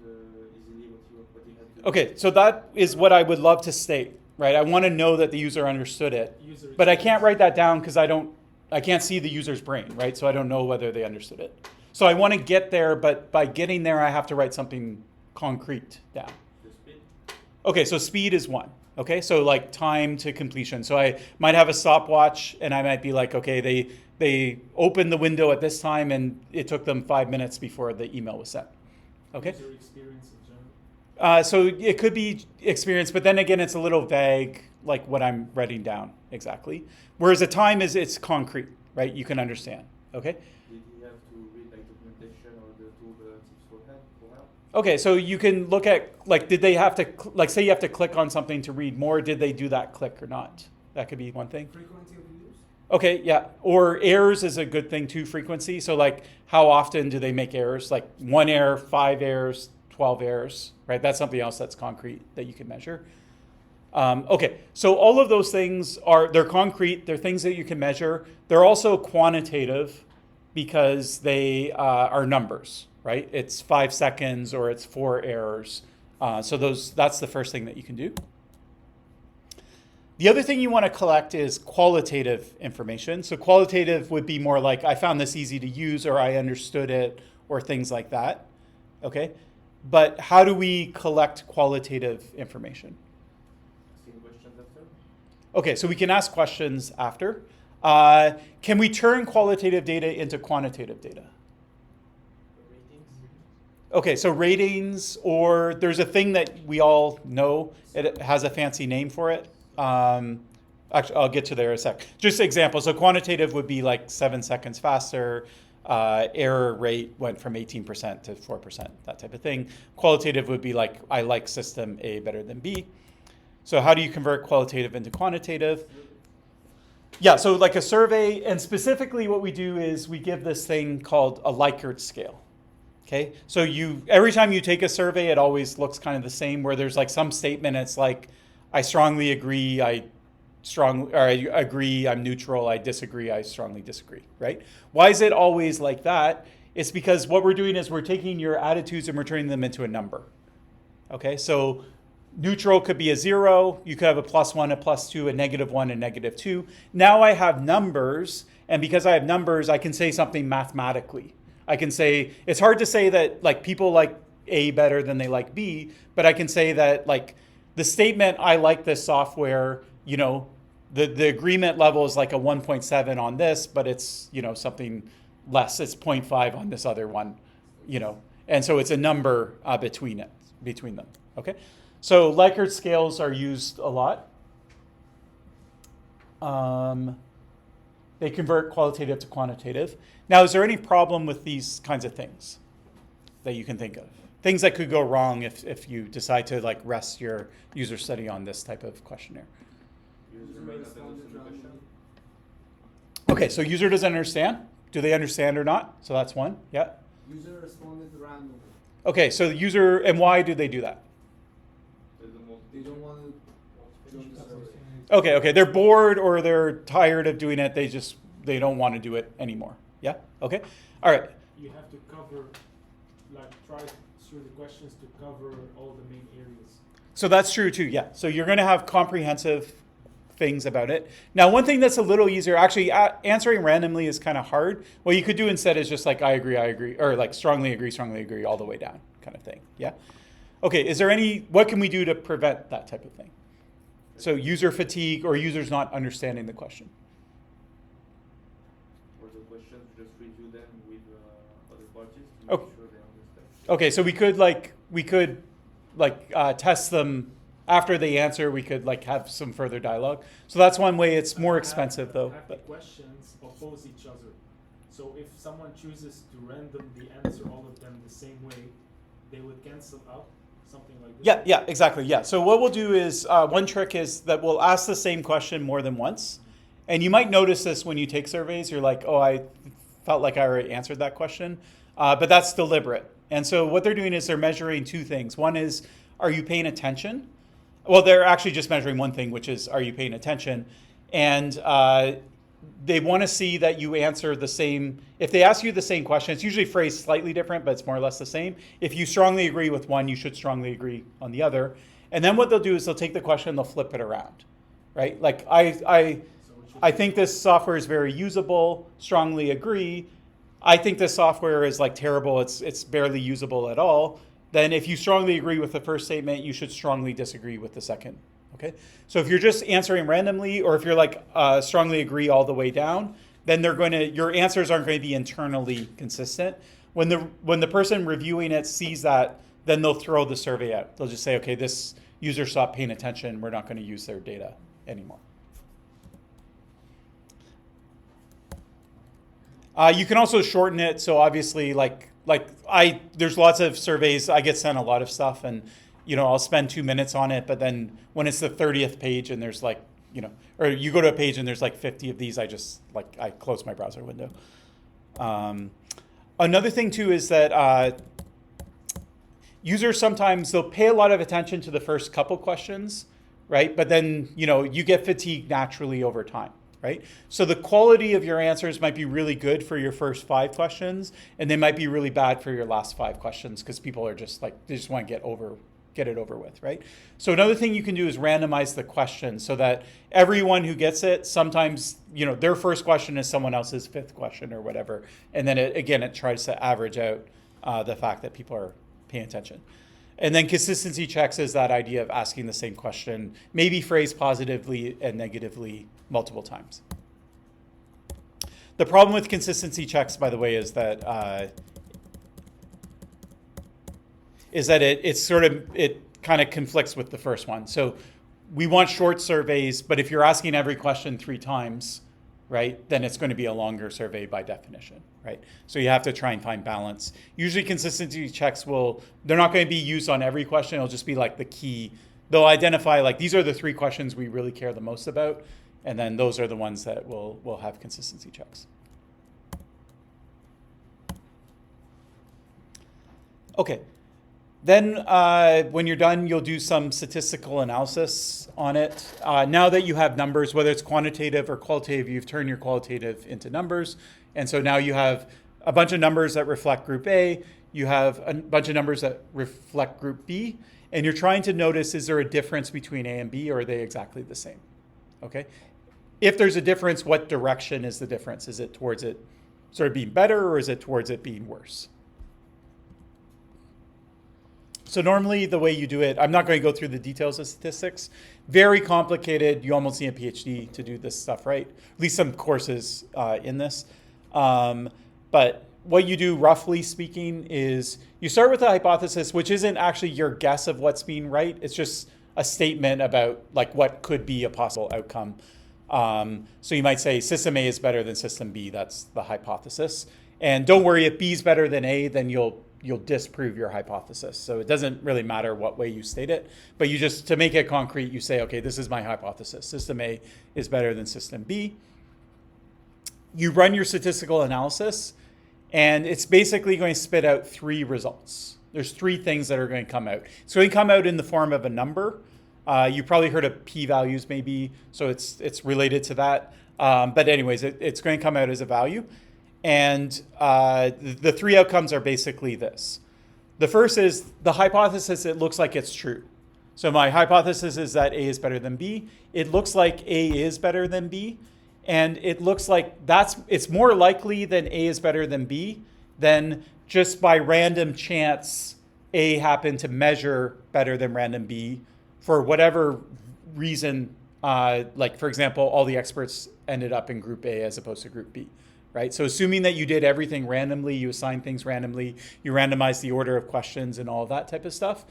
easily what he had to do. Okay, so that is what I would love to state, right? I want to know that the user understood it, but I can't write that down because I can't see the user's brain, right? So I don't know whether they understood it. So I want to get there, but by getting there, I have to write something concrete down. The speed. Okay, so speed is one. Okay, so time to completion. So I might have a stopwatch and I might be okay, they opened the window at this time and it took them 5 minutes before the email was sent. Okay? User experience in general. So it could be experience, but then again, it's a little vague, what I'm writing down exactly. Whereas a time it's concrete, right? You can understand. Okay? Did he have to read documentation or the tool tips for help? Okay, so you can look at, did they have to, say you have to click on something to read more, did they do that click or not? That could be one thing. Frequency of use? Okay, yeah. Or errors is a good thing too, frequency. So how often do they make errors? 1 error, 5 errors, 12 errors, right? That's something else that's concrete that you can measure. Okay, so all of those things they're concrete, they're things that you can measure. They're also quantitative because they are numbers, right? It's 5 seconds or it's 4 errors. So that's the first thing that you can do. The other thing you want to collect is qualitative information. So qualitative would be more I found this easy to use or I understood it or things like that, okay? But how do we collect qualitative information? Asking questions after? Okay, so we can ask questions after. Can we turn qualitative data into quantitative data? Okay, so ratings, or there's a thing that we all know. It has a fancy name for it. Actually, I'll get to there in a sec. Just examples. So quantitative would be 7 seconds faster. Error rate went from 18% to 4%, that type of thing. Qualitative would be I like system A better than B. So how do you convert qualitative into quantitative? Yeah, so a survey, and specifically what we do is we give this thing called a Likert scale. Okay, so every time you take a survey, it always looks kind of the same, where there's like some statement, it's like, I strongly agree, I agree, I'm neutral, I disagree, I strongly disagree, right? Why is it always like that? It's because what we're doing is we're taking your attitudes and we're turning them into a number. Okay, so neutral could be a 0, you could have a +1, a +2, a -1, a -2. Now I have numbers, and because I have numbers, I can say something mathematically. I can say, it's hard to say that like people like A better than they like B, but I can say that like the statement, I like this software, you know, the agreement level is like a 1.7 on this, but it's, you know, something less. It's 0.5 on this other one, you know, and so it's a number between them. Okay, so Likert scales are used a lot. They convert qualitative to quantitative. Now, is there any problem with these kinds of things that you can think of? Things that could go wrong if you decide to like rest your user study on this type of questionnaire. User may not understand the question. Okay, so user doesn't understand. Do they understand or not? So that's one. Yeah. User responded randomly. Okay, so the user, and why do they do that? They don't want to join the survey. Okay, they're bored or they're tired of doing it. They don't want to do it anymore. Yeah. Okay. All right. You have to cover, like, try through the questions to cover all the main areas. So that's true too. Yeah. So you're going to have comprehensive things about it. Now, one thing that's a little easier, actually, answering randomly is kind of hard. What you could do instead is just like I agree, or like strongly agree, all the way down, kind of thing. Yeah. Okay. What can we do to prevent that type of thing? So user fatigue or users not understanding the question. For the questions, just review them with other parties to Oh. make sure they understand. Okay, so we could test them after they answer. We could like have some further dialogue. So that's one way. It's more expensive though. Have the But questions oppose each other. So if someone chooses to randomly answer all of them the same way, they would cancel out. Something like this. yeah, exactly. Yeah. So what we'll do is one trick is that we'll ask the same question more than once, and you might notice this when you take surveys. You're like, oh, I felt like I already answered that question, but that's deliberate. And so what they're doing is they're measuring two things. One is, are you paying attention? Well, they're actually just measuring one thing, which is, are you paying attention? And they want to see that you answer the same. If they ask you the same question, it's usually phrased slightly different, but it's more or less the same. If you strongly agree with one, you should strongly agree on the other. And then what they'll do is they'll take the question and they'll flip it around, right? Like I think this software is very usable, strongly agree. I think this software is like terrible, it's barely usable at all. Then if you strongly agree with the first statement, you should strongly disagree with the second. Okay, so if you're just answering randomly, or if you're like strongly agree all the way down, then your answers aren't going to be internally consistent. When the person reviewing it sees that, then they'll throw the survey out. They'll just say, okay, this user stopped paying attention. We're not going to use their data anymore. You can also shorten it. So obviously, there's lots of surveys. I get sent a lot of stuff, and I'll spend 2 minutes on it. But then when it's the 30th page, and there's or you go to a page and there's like 50 of these, I close my browser window. Another thing too is that users sometimes they'll pay a lot of attention to the first couple questions, right? But then you get fatigued naturally over time. Right? So the quality of your answers might be really good for your first 5 questions, and they might be really bad for your last 5 questions because people are just they just want to get it over with, right? So another thing you can do is randomize the question so that everyone who gets it, sometimes their first question is someone else's 5th question or whatever, and then it tries to average out the fact that people are paying attention. And then consistency checks is that idea of asking the same question, maybe phrased positively and negatively multiple times. The problem with consistency checks, by the way, is that it kind of conflicts with the first one. So we want short surveys, but if you're asking every question 3 times, right, then it's going to be a longer survey by definition, right? So you have to try and find balance. Usually consistency checks they're not going to be used on every question. It'll just be like the key. They'll identify these are the 3 questions we really care the most about, and then those are the ones that will have consistency checks. Okay. Then when you're done, you'll do some statistical analysis on it. Now that you have numbers, whether it's quantitative or qualitative, you've turned your qualitative into numbers. And so now you have a bunch of numbers that reflect group A. You have a bunch of numbers that reflect group B. And you're trying to notice, is there a difference between A and B, or are they exactly the same? Okay. If there's a difference, what direction is the difference? Is it towards it sort of being better, or is it towards it being worse? So normally the way you do it, I'm not going to go through the details of statistics. Very complicated. You almost need a PhD to do this stuff, right? At least some courses in this. But what you do, roughly speaking, is you start with a hypothesis, which isn't actually your guess of what's being right. It's just a statement about like what could be a possible outcome. So you might say system A is better than system B. That's the hypothesis. And don't worry, if B is better than A, then you'll disprove your hypothesis. So it doesn't really matter what way you state it, but you just, to make it concrete, you say, okay, this is my hypothesis. System A is better than system B. You run your statistical analysis, and it's basically going to spit out three results. There's three things that are going to come out. It's going to come out in the form of a number. You probably heard of p-values maybe, so it's related to that. But anyways, it's going to come out as a value. And the three outcomes are basically this. The first is the hypothesis, it looks like it's true. So my hypothesis is that A is better than B. It looks like A is better than B. And it looks like it's more likely that A is better than B than just by random chance A happened to measure better than random B for whatever reason. Like, for example, all the experts ended up in group A as opposed to group B. Right? So assuming that you did everything randomly, you assigned things randomly, you randomized the order of questions and all of that type of stuff,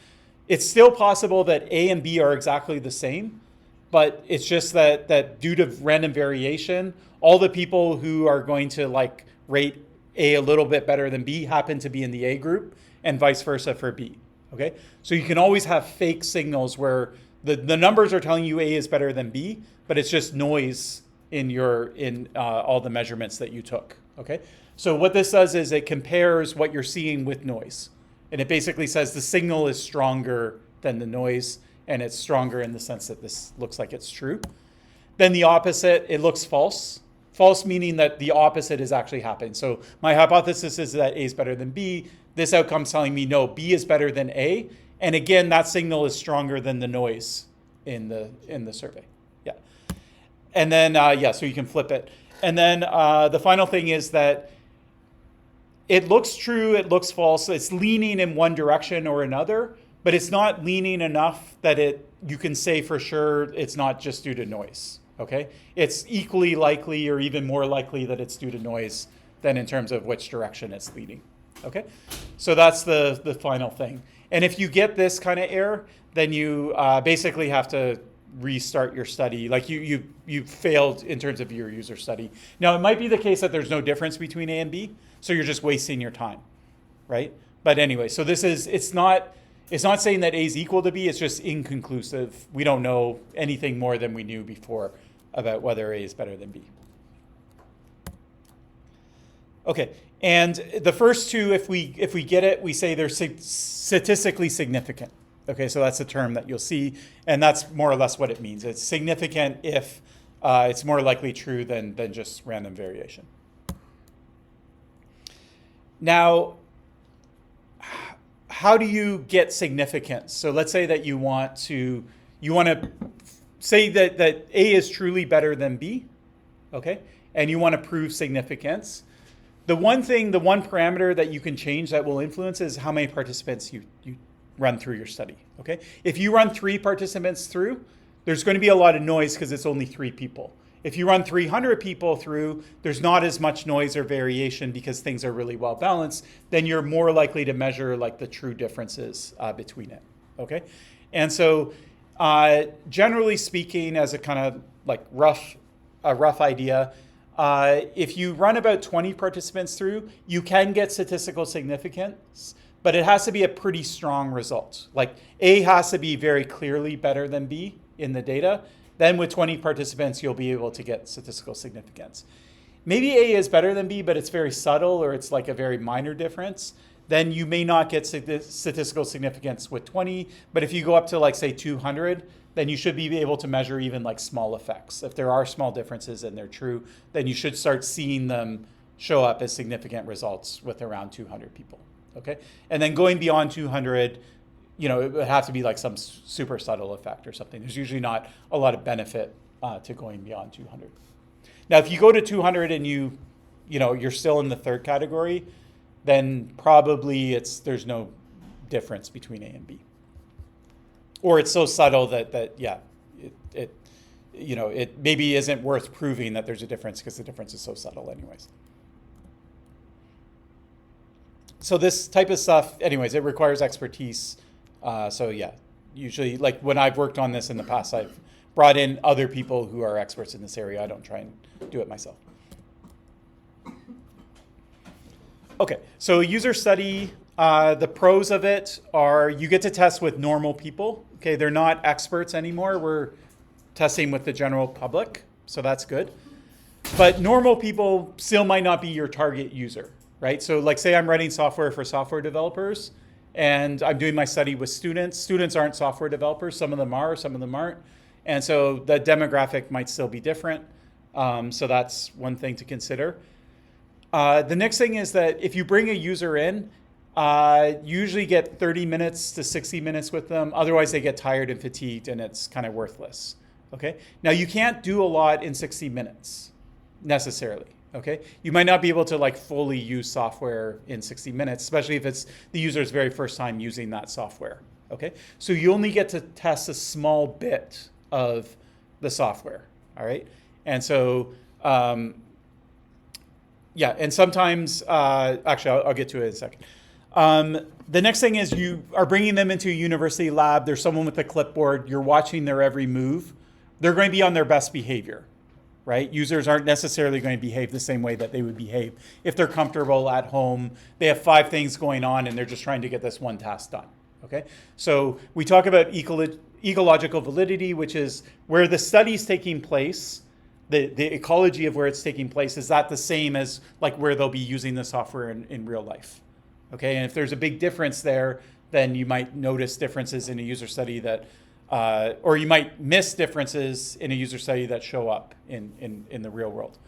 it's still possible that A and B are exactly the same, but it's just that due to random variation, all the people who are going to like rate A a little bit better than B happen to be in the A group, and vice versa for B. Okay? So you can always have fake signals where the numbers are telling you A is better than B, but it's just noise in all the measurements that you took. Okay, so what this does is it compares what you're seeing with noise, and it basically says the signal is stronger than the noise, and it's stronger in the sense that this looks like it's true. Then the opposite, it looks false. False meaning that the opposite is actually happening. So my hypothesis is that A is better than B. This outcome's telling me no, B is better than A, and again that signal is stronger than the noise in the survey. And then, so you can flip it. And then the final thing is that it looks true, it looks false. It's leaning in one direction or another, but it's not leaning enough that you can say for sure it's not just due to noise, okay? It's equally likely or even more likely that it's due to noise than in terms of which direction it's leaning, okay? So that's the final thing. And if you get this kind of error, then you basically have to restart your study. Like you failed in terms of your user study. Now it might be the case that there's no difference between A and B, so you're just wasting your time, right? But anyway, so it's not saying that A is equal to B, it's just inconclusive. We don't know anything more than we knew before about whether A is better than B. Okay, and the first two, if we get it, we say they're statistically significant. Okay, so that's a term that you'll see, and that's more or less what it means. It's significant if it's more likely true than just random variation. Now, how do you get significance? So let's say that you want to say that A is truly better than B, okay, and you want to prove significance. The one parameter that you can change that will influence is how many participants you run through your study, okay? If you run 3 participants through, there's going to be a lot of noise because it's only 3 people. If you run 300 people through, there's not as much noise or variation because things are really well balanced. Then you're more likely to measure like the true differences between it, okay? And so generally speaking, as a kind of like rough idea, if you run about 20 participants through, you can get statistical significance, but it has to be a pretty strong result. Like A has to be very clearly better than B in the data. Then with 20 participants, you'll be able to get statistical significance. Maybe A is better than B, but it's very subtle or it's like a very minor difference. then you may not get statistical significance with 20. But if you go up to like say 200, then you should be able to measure even like small effects. If there are small differences and they're true, then you should start seeing them show up as significant results with around 200 people. Okay, and then going beyond 200, you know, it would have to be like some super subtle effect or something. There's usually not a lot of benefit to going beyond 200. Now, if you go to 200 and you're still in the third category, then probably there's no difference between A and B, or it's so subtle that it maybe isn't worth proving that there's a difference because the difference is so subtle, anyways. So this type of stuff, anyways, it requires expertise. So yeah, usually, like when I've worked on this in the past, I've brought in other people who are experts in this area. I don't try and do it myself. Okay, so user study, the pros of it are you get to test with normal people. Okay, they're not experts anymore. We're testing with the general public, so that's good. But normal people still might not be your target user, right? So like say I'm writing software for software developers, and I'm doing my study with students. Students aren't software developers. Some of them are, some of them aren't. And so the demographic might still be different. So that's one thing to consider. The next thing is that if you bring a user in, you usually get 30 minutes to 60 minutes with them. Otherwise, they get tired and fatigued, and it's kind of worthless. Okay. Now, you can't do a lot in 60 minutes necessarily. Okay. You might not be able to like fully use software in 60 minutes, especially if it's the user's very first time using that software. Okay. So you only get to test a small bit of the software. All right. And so, yeah, and sometimes, actually, I'll get to it in a second. The next thing is you are bringing them into a university lab. There's someone with a clipboard. You're watching their every move. They're going to be on their best behavior, right? Users aren't necessarily going to behave the same way that they would behave if they're comfortable at home. They have 5 things going on, and they're just trying to get this one task done, okay? So we talk about ecological validity, which is where the study's taking place. The ecology of where it's taking place, is that the same as like where they'll be using the software in real life? Okay, and if there's a big difference there, then you might notice differences in a user study that, or you might miss differences in a user study that show up in the real world.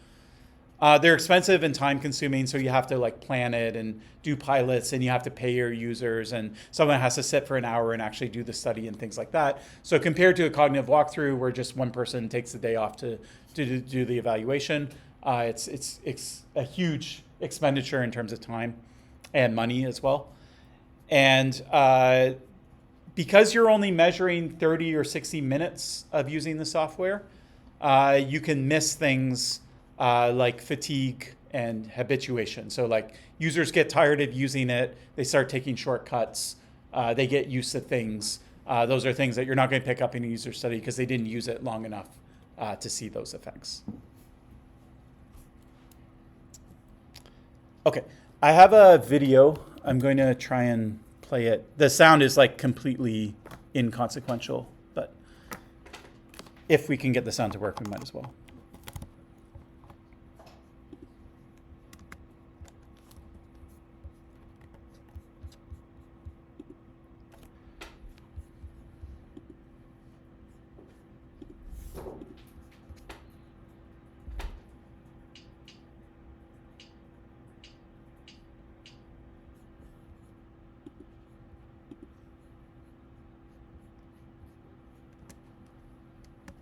They're expensive and time consuming, so you have to like plan it and do pilots, and you have to pay your users, and someone has to sit for an hour and actually do the study and things like that. So compared to a cognitive walkthrough where just one person takes the day off to do the evaluation, it's a huge expenditure in terms of time and money as well. And because you're only measuring 30 or 60 minutes of using the software, you can miss things like fatigue and habituation. So like users get tired of using it, they start taking shortcuts, they get used to things. Those are things that you're not going to pick up in a user study because they didn't use it long enough to see those effects. Okay, I have a video. I'm going to try and play it. The sound is like completely inconsequential, but if we can get the sound to work, we might as well.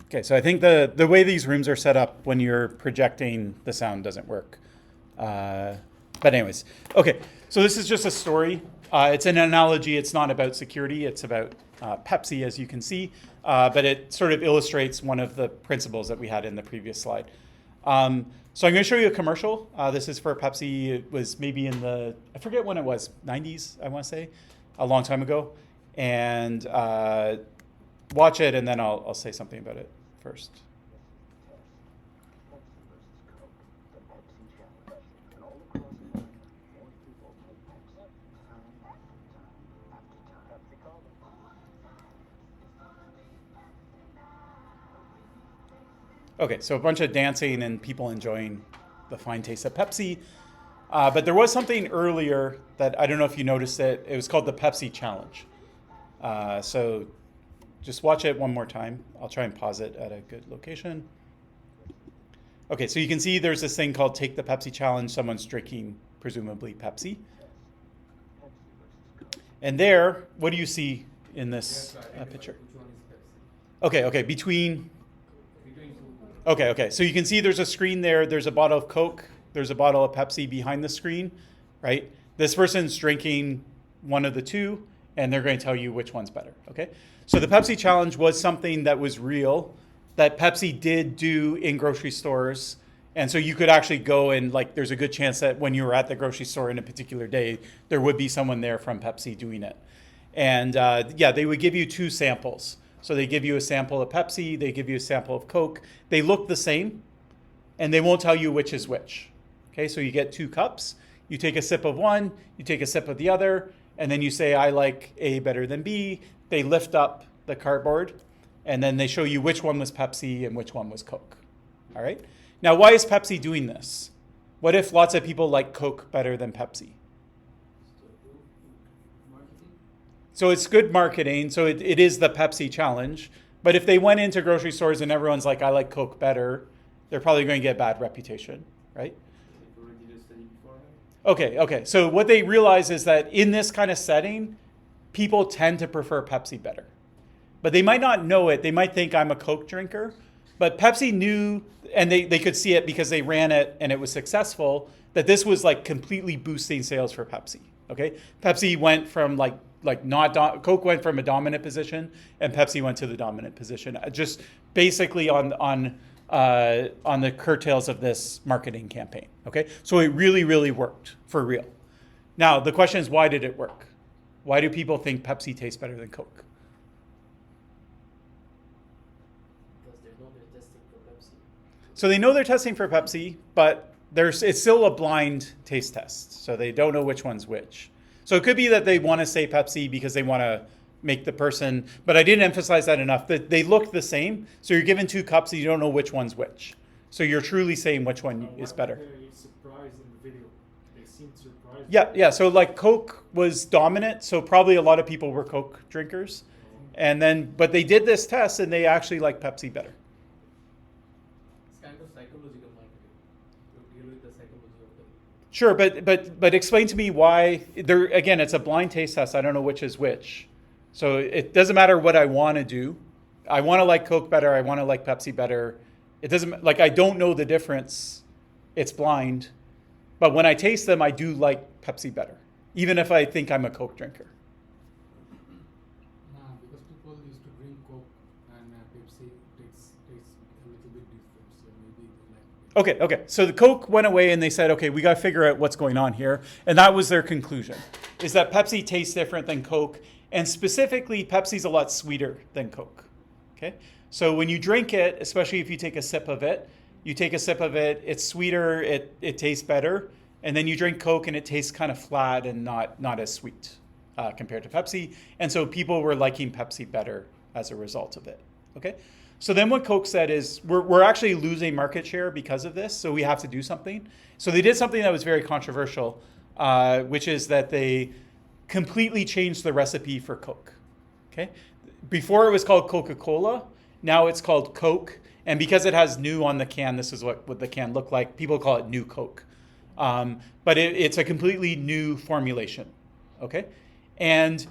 Okay, so I think the way these rooms are set up when you're projecting, the sound doesn't work. But anyways, okay, so this is just a story. It's an analogy. It's not about security. It's about Pepsi, as you can see. But it sort of illustrates one of the principles that we had in the previous slide. So I'm going to show you a commercial. This is for Pepsi. It was maybe in the, I forget when it was, 90s, I want to say, a long time ago. And watch it, and then I'll say something about it first. Okay, so a bunch of dancing and people enjoying the fine taste of Pepsi. But there was something earlier that I don't know if you noticed it. It was called the Pepsi Challenge. So just watch it one more time. I'll try and pause it at a good location. Okay, so you can see there's this thing called Take the Pepsi Challenge. Someone's drinking, presumably, Pepsi. And there, what do you see in this picture? Which one is Pepsi? Okay, between... Between two. Okay, so you can see there's a screen there. There's a bottle of Coke. There's a bottle of Pepsi behind the screen, right? This person's drinking one of the two, and they're going to tell you which one's better, okay? So the Pepsi Challenge was something that was real, that Pepsi did do in grocery stores. And so you could actually go and, like, there's a good chance that when you were at the grocery store in a particular day, there would be someone there from Pepsi doing it. And yeah, they would give you two samples. So they give you a sample of Pepsi, they give you a sample of Coke. They look the same, and they won't tell you which is which. Okay, so you get 2 cups. You take a sip of one, you take a sip of the other, and then you say, I like A better than B. They lift up the cardboard, and then they show you which one was Pepsi and which one was Coke. All right? Now, why is Pepsi doing this? What if lots of people like Coke better than Pepsi? Marketing? So it's good marketing. So it is the Pepsi Challenge. But if they went into grocery stores and everyone's like, I like Coke better, they're probably going to get a bad reputation, right? They've already did a study beforehand. Okay. So what they realize is that in this kind of setting, people tend to prefer Pepsi better. But they might not know it. They might think I'm a Coke drinker. But Pepsi knew, and they could see it because they ran it and it was successful, that this was like completely boosting sales for Pepsi. Okay? Pepsi went from Coke went from a dominant position, and Pepsi went to the dominant position, just basically on the curtails of this marketing campaign. Okay? So it really, really worked for real. Now, the question is, why did it work? Why do people think Pepsi tastes better than Coke? Because they know they're testing for Pepsi. So they know they're testing for Pepsi, but it's still a blind taste test. So they don't know which one's which. So it could be that they want to say Pepsi because they want to make the person, but I didn't emphasize that enough, that they look the same. So you're given 2 cups and you don't know which one's which. So you're truly saying which one is better. Why were they surprised in the video? They seemed surprised. Yeah. So like Coke was dominant. So probably a lot of people were Coke drinkers. But they did this test and they actually like Pepsi better. It's kind of psychological marketing. To deal with the psychology of the... Sure, but explain to me why again, it's a blind taste test. I don't know which is which. So it doesn't matter what I want to do. I want to like Coke better. I want to like Pepsi better. It doesn't, like, I don't know the difference. It's blind. But when I taste them, I do like Pepsi better, even if I think I'm a Coke drinker. Because people used to drink Coke and Pepsi tastes a little bit different, so maybe they like it. Okay. So the Coke went away and they said, okay, we got to figure out what's going on here. And that was their conclusion, is that Pepsi tastes different than Coke. And specifically, Pepsi's a lot sweeter than Coke. Okay. So when you drink it, especially if you take a sip of it, it's sweeter, it tastes better. And then you drink Coke and it tastes kind of flat and not as sweet compared to Pepsi. And so people were liking Pepsi better as a result of it. Okay. So then what Coke said is, we're actually losing market share because of this, so we have to do something. So they did something that was very controversial, which is that they completely changed the recipe for Coke. Okay? Before it was called Coca-Cola, now it's called Coke. And because it has new on the can, this is what the can looked like. People call it New Coke. But it's a completely new formulation. Okay? And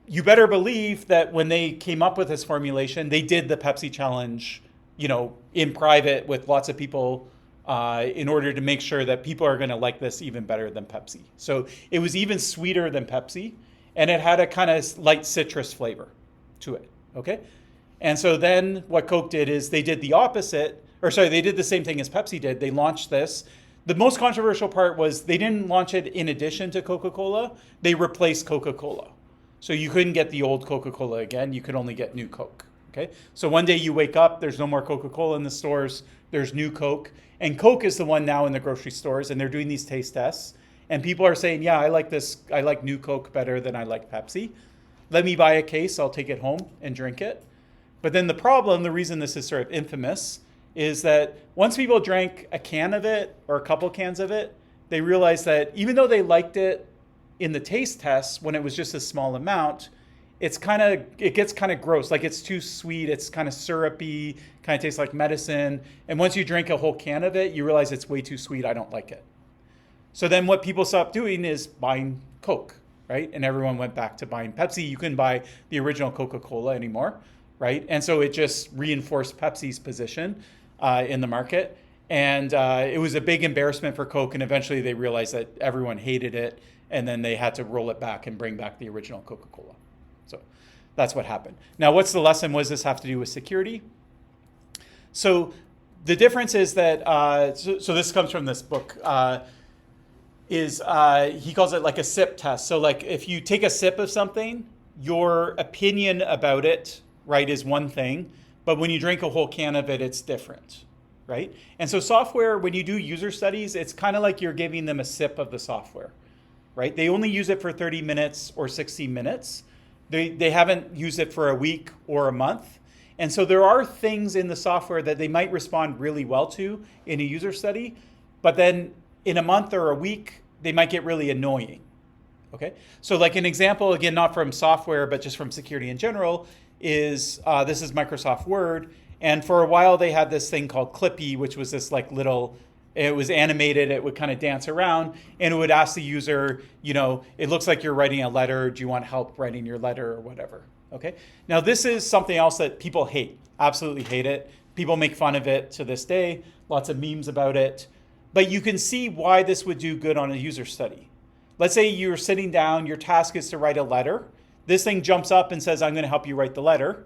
you better believe that when they came up with this formulation, they did the Pepsi Challenge, in private with lots of people in order to make sure that people are going to like this even better than Pepsi. So it was even sweeter than Pepsi, and it had a kind of light citrus flavor to it. Okay? And so then what Coke did is they did the opposite, they did the same thing as Pepsi did. They launched this. The most controversial part was they didn't launch it in addition to Coca-Cola. They replaced Coca-Cola. So you couldn't get the old Coca-Cola again. You could only get new Coke. Okay? So one day you wake up, there's no more Coca-Cola in the stores. There's new Coke. And Coke is the one now in the grocery stores, and they're doing these taste tests. And people are saying, yeah, I like this. I like new Coke better than I like Pepsi. Let me buy a case. I'll take it home and drink it. But then the reason this is sort of infamous, is that once people drank a can of it or a couple cans of it, they realized that even though they liked it in the taste tests when it was just a small amount, it gets kind of gross. Like it's too sweet. It's kind of syrupy, kind of tastes like medicine. And once you drink a whole can of it, you realize it's way too sweet. I don't like it. So then what people stopped doing is buying Coke, right? And everyone went back to buying Pepsi. You couldn't buy the original Coca-Cola anymore, right? And so it just reinforced Pepsi's position in the market. And it was a big embarrassment for Coke. And eventually they realized that everyone hated it. And then they had to roll it back and bring back the original Coca-Cola. So that's what happened. Now, what's the lesson? What does this have to do with security? So the difference is that, so this comes from this book, he calls it like a sip test. So like if you take a sip of something, your opinion about it, right, is one thing. But when you drink a whole can of it, it's different, right? And so software, when you do user studies, it's kind of like you're giving them a sip of the software, right? They only use it for 30 minutes or 60 minutes. They haven't used it for a week or a month. And so there are things in the software that they might respond really well to in a user study, but then in a month or a week, they might get really annoying, okay? So like an example, again, not from software, but just from security in general, is this is Microsoft Word. And for a while, they had this thing called Clippy, which was this like little, it was animated, it would kind of dance around, and it would ask the user, it looks like you're writing a letter, do you want help writing your letter or whatever, okay? Now this is something else that people hate, absolutely hate it. People make fun of it to this day, lots of memes about it. But you can see why this would do good on a user study. Let's say you're sitting down, your task is to write a letter. This thing jumps up and says, I'm going to help you write the letter,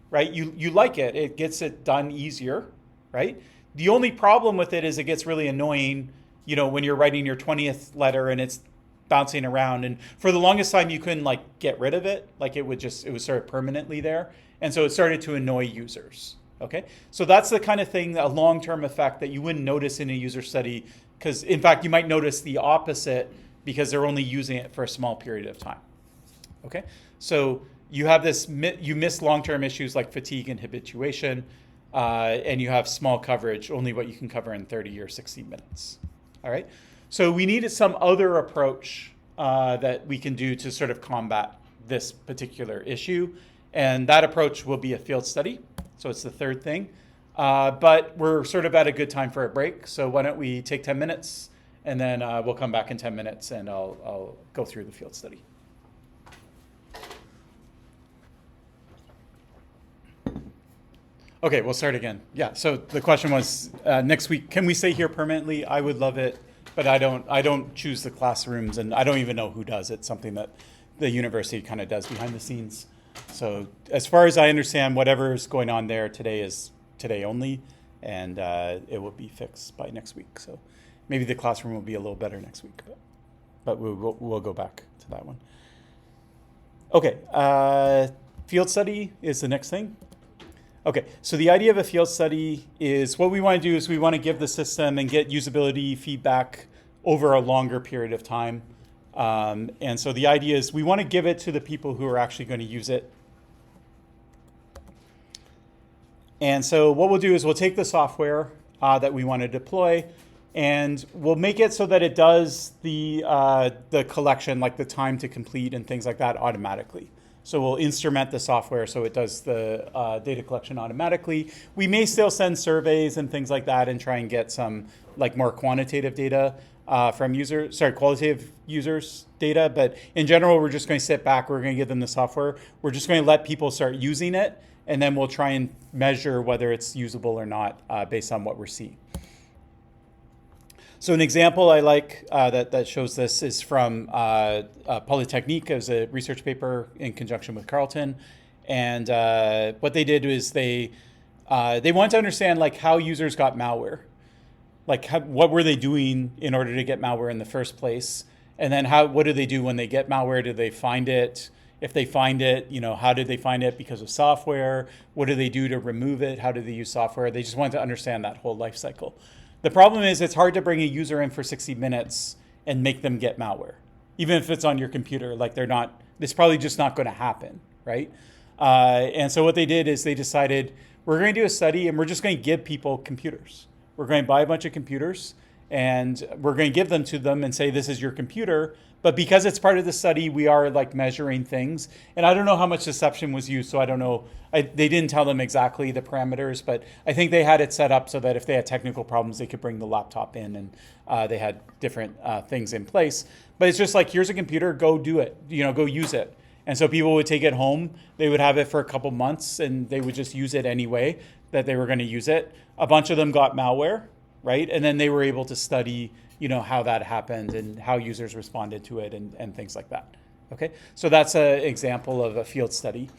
right? You like it. It gets it done easier, right? The only problem with it is it gets really annoying, when you're writing your 20th letter and it's bouncing around. And for the longest time, you couldn't get rid of it. Like it was sort of permanently there. And so it started to annoy users. Okay, so that's the kind of thing, a long-term effect that you wouldn't notice in a user study, because in fact, you might notice the opposite because they're only using it for a small period of time. Okay, so you have you miss long-term issues like fatigue and habituation, and you have small coverage, only what you can cover in 30 or 60 minutes. All right, so we needed some other approach that we can do to sort of combat this particular issue, and that approach will be a field study. So it's the third thing. But we're sort of at a good time for a break. So why don't we take 10 minutes and then we'll come back in 10 minutes and I'll go through the field study. Okay, we'll start again. Yeah, so the question was next week, can we stay here permanently? I would love it, but I don't choose the classrooms and I don't even know who does it. It's something that the university kind of does behind the scenes. So as far as I understand, whatever's going on there today is today only, and it will be fixed by next week. So maybe the classroom will be a little better next week, but we'll go back to that one. Okay, field study is the next thing. Okay, so the idea of a field study is what we want to do is we want to give the system and get usability feedback over a longer period of time. And so the idea is we want to give it to the people who are actually going to use it. And so what we'll do is we'll take the software that we want to deploy and we'll make it so that it does the collection, like the time to complete and things like that automatically. So we'll instrument the software so it does the data collection automatically. We may still send surveys and things like that and try and get some more quantitative data from qualitative users data, but in general, we're just going to sit back, we're going to give them the software, we're just going to let people start using it, and then we'll try and measure whether it's usable or not based on what we're seeing. So an example I like that shows this is from Polytechnique. It was a research paper in conjunction with Carleton, and what they did was they wanted to understand how users got malware. What were they doing in order to get malware in the first place? And then what do they do when they get malware? Do they find it? If they find it, how did they find it? Because of software? What do they do to remove it? How do they use software? They just wanted to understand that whole life cycle. The problem is it's hard to bring a user in for 60 minutes and make them get malware. Even if it's on your computer, it's probably just not going to happen, right? And so what they did is they decided, we're going to do a study and we're just going to give people computers. We're going to buy a bunch of computers and we're going to give them to them and say, this is your computer. But because it's part of the study, we are like measuring things. And I don't know how much deception was used, so I don't know. They didn't tell them exactly the parameters, but I think they had it set up so that if they had technical problems, they could bring the laptop in, and they had different things in place. But it's just like, here's a computer, go do it, go use it. And so people would take it home, they would have it for a couple months, and they would just use it anyway that they were going to use it. A bunch of them got malware, right? And then they were able to study how that happened and how users responded to it and things like that. Okay, so that's an example of a field study.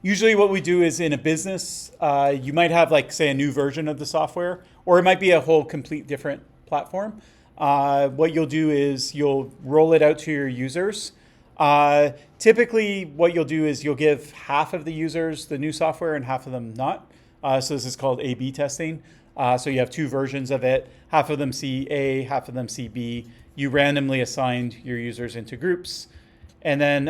Usually what we do is in a business, you might have like, say, a new version of the software, or it might be a whole complete different platform. What you'll do is you'll roll it out to your users. Typically what you'll do is you'll give half of the users the new software and half of them not. So this is called A/B testing. So you have two versions of it. Half of them see A, half of them see B. You randomly assigned your users into groups. And then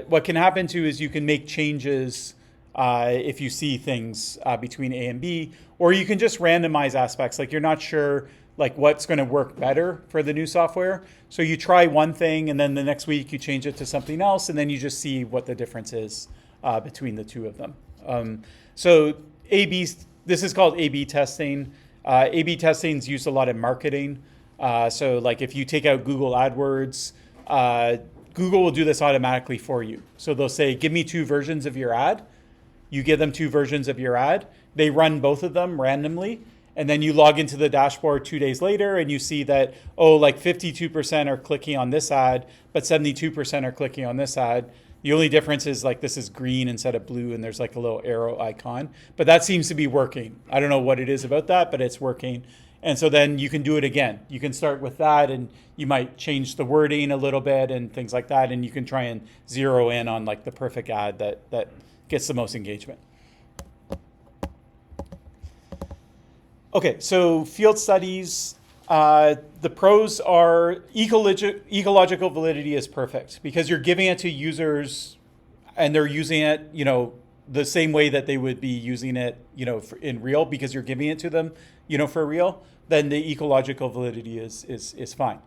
what can happen too is you can make changes if you see things between A and B, or you can just randomize aspects. Like you're not sure like what's going to work better for the new software. So you try one thing and then the next week you change it to something else, and then you just see what the difference is between the two of them. So this is called A/B testing. A/B testing is used a lot in marketing. So like if you take out Google AdWords, Google will do this automatically for you. So they'll say, give me two versions of your ad. You give them two versions of your ad. They run both of them randomly. And then you log into the dashboard 2 days later and you see that, like 52% are clicking on this ad, but 72% are clicking on this ad. The only difference is like this is green instead of blue, and there's like a little arrow icon. But that seems to be working. I don't know what it is about that, but it's working. And so then you can do it again. You can start with that, and you might change the wording a little bit and things like that. And you can try and zero in on like the perfect ad that gets the most engagement. Okay, so field studies. The pros are ecological validity is perfect because you're giving it to users and they're using it, the same way that they would be using it, in real, because you're giving it to them, for real. Then the ecological validity is fine.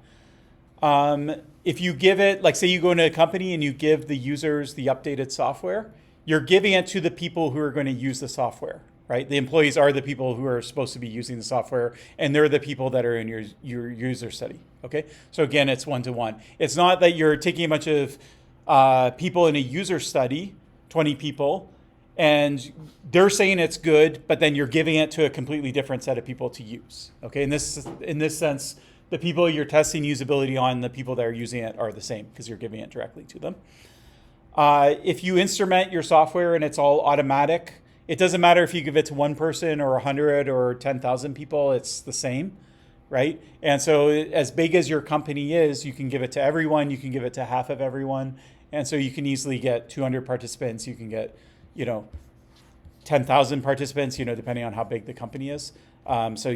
If you give it, like say you go into a company and you give the users the updated software, you're giving it to the people who are going to use the software. Right? The employees are the people who are supposed to be using the software, and they're the people that are in your user study. Okay? So again, it's one-to-one. It's not that you're taking a bunch of people in a user study, 20 people, and they're saying it's good, but then you're giving it to a completely different set of people to use. Okay? In this sense, the people you're testing usability on, the people that are using it are the same because you're giving it directly to them. If you instrument your software and it's all automatic, it doesn't matter if you give it to one person or 100 or 10,000 people, it's the same, right? And so as big as your company is, you can give it to everyone, you can give it to half of everyone. And so you can easily get 200 participants, you can get, 10,000 participants, depending on how big the company is. So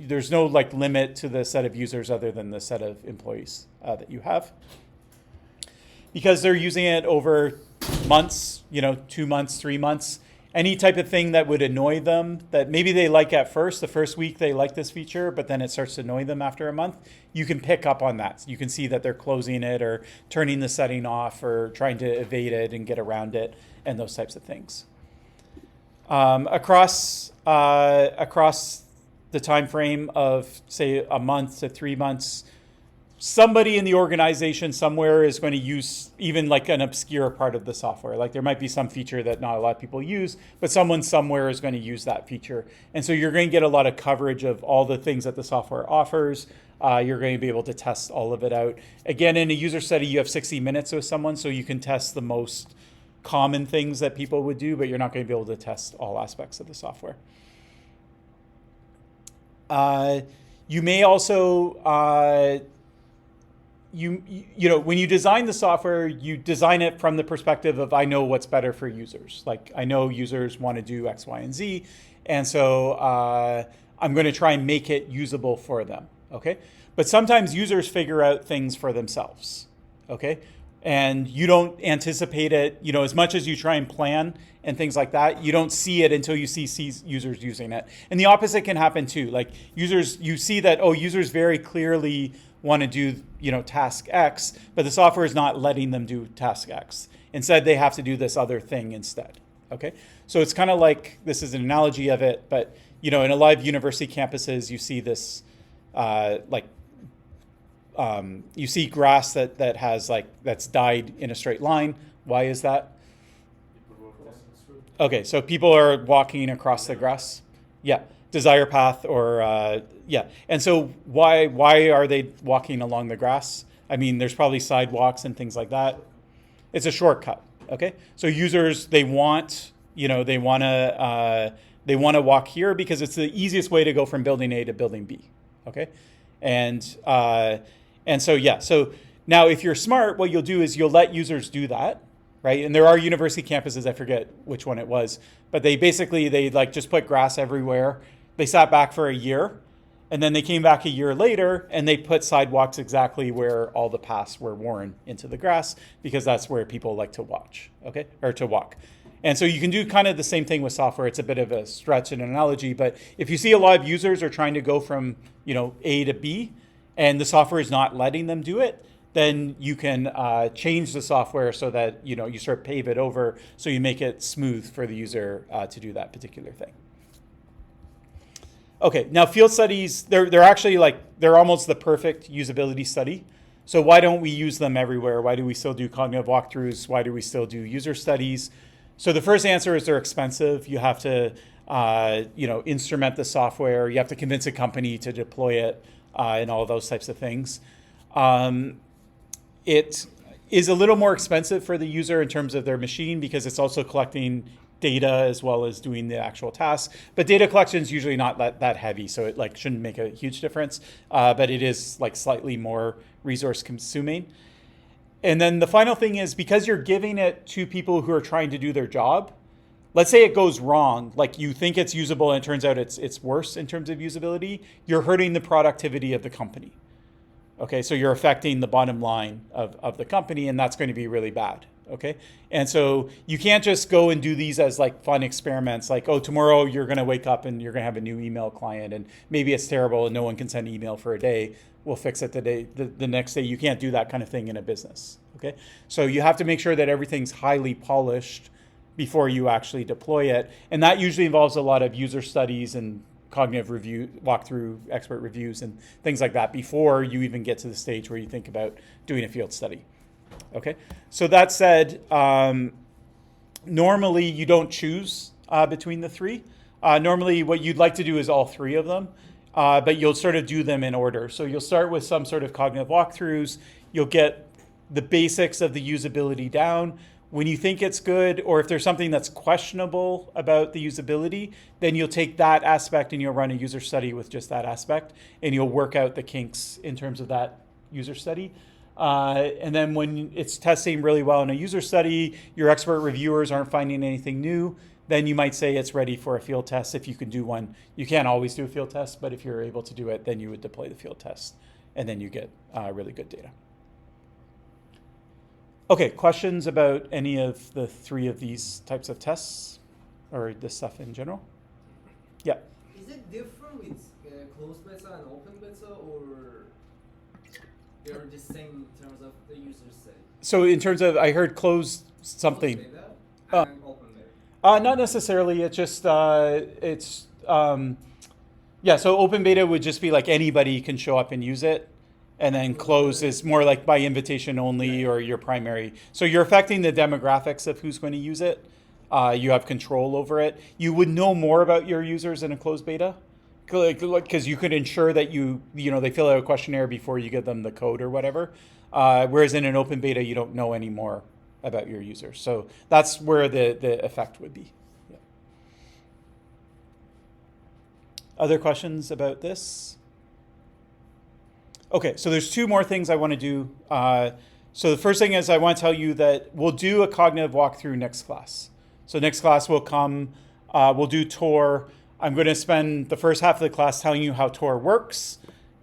there's no like limit to the set of users other than the set of employees that you have. Because they're using it over months, 2 months, 3 months, any type of thing that would annoy them, that maybe they like at first, the first week they like this feature, but then it starts to annoy them after a month, you can pick up on that. You can see that they're closing it or turning the setting off or trying to evade it and get around it and those types of things. Across the time frame of, say, a month to 3 months, somebody in the organization somewhere is going to use even like an obscure part of the software. Like there might be some feature that not a lot of people use, but someone somewhere is going to use that feature. And so you're going to get a lot of coverage of all the things that the software offers. You're going to be able to test all of it out. Again, in a user study, you have 60 minutes with someone, so you can test the most common things that people would do, but you're not going to be able to test all aspects of the software. You may also when you design the software, you design it from the perspective of, I know what's better for users. Like I know users want to do X, Y, and Z. And so I'm going to try and make it usable for them. Okay. But sometimes users figure out things for themselves. Okay. and you don't anticipate it, as much as you try and plan and things like that, you don't see it until you see users using it. And the opposite can happen too. Like you see that, users very clearly want to do, task X, but the software is not letting them do task X. Instead, they have to do this other thing instead. Okay, so it's kind of like, this is an analogy of it, but in a lot of university campuses, you see this, you see grass that has that's dyed in a straight line. Why is that? Okay, so people are walking across the grass. Yeah, desire path or yeah. And so why are they walking along the grass? I mean, there's probably sidewalks and things like that. It's a shortcut. Okay, so users they want to walk here because it's the easiest way to go from building A to building B. Okay, and so yeah, so now if you're smart, what you'll do is you'll let users do that, right? And there are university campuses, I forget which one it was, but they just put grass everywhere. They sat back for a year, and then they came back a year later and they put sidewalks exactly where all the paths were worn into the grass because that's where people like to watch, okay, or to walk. And so you can do kind of the same thing with software. It's a bit of a stretch and an analogy, but if you see a lot of users are trying to go from A to B, and the software is not letting them do it, then you can change the software so that you sort of pave it over, so you make it smooth for the user to do that particular thing. Okay, now field studies, they're actually they're almost the perfect usability study. So why don't we use them everywhere? Why do we still do cognitive walkthroughs? Why do we still do user studies? So the first answer is they're expensive. You have to instrument the software. You have to convince a company to deploy it. And all those types of things. It is a little more expensive for the user in terms of their machine because it's also collecting data as well as doing the actual task. But data collection is usually not that heavy, so it shouldn't make a huge difference. But it is slightly more resource consuming. And then the final thing is because you're giving it to people who are trying to do their job. Let's say it goes wrong, like you think it's usable and it turns out it's worse in terms of usability, you're hurting the productivity of the company. Okay, so you're affecting the bottom line of the company, and that's going to be really bad. Okay, and so you can't just go and do these as fun experiments, tomorrow you're going to wake up and you're going to have a new email client, and maybe it's terrible and no one can send email for a day. We'll fix it the next day. You can't do that kind of thing in a business. Okay, so you have to make sure that everything's highly polished before you actually deploy it. And that usually involves a lot of user studies and cognitive review, walkthrough, expert reviews, and things like that before you even get to the stage where you think about doing a field study. Okay, so that said, normally you don't choose between the three. Normally what you'd like to do is all three of them, but you'll sort of do them in order. So you'll start with some sort of cognitive walkthroughs. You'll get the basics of the usability down. When you think it's good, or if there's something that's questionable about the usability, then you'll take that aspect and you'll run a user study with just that aspect, and you'll work out the kinks in terms of that user study. And then when it's testing really well in a user study, your expert reviewers aren't finding anything new, then you might say it's ready for a field test if you can do one. You can't always do a field test, but if you're able to do it, then you would deploy the field test, and then you get really good data. Okay, questions about any of the three of these types of tests or this stuff in general? Yeah. Is it different with closed beta and open beta, or they're the same in terms of the user set? So in terms of, I heard closed something. Closed beta and open beta. Not necessarily. It's just yeah. So open beta would just be anybody can show up and use it. And then close is more by invitation only, or your primary. So you're affecting the demographics of who's going to use it. You have control over it. You would know more about your users in a closed beta, because you could ensure that they fill out a questionnaire before you give them the code or whatever. Whereas in an open beta, you don't know any more about your users. So that's where the effect would be. Yeah. Other questions about this? Okay, so there's two more things I want to do. So the first thing is I want to tell you that we'll do a cognitive walkthrough next class. So next class will come, we'll do Tor. I'm going to spend the first half of the class telling you how Tor works,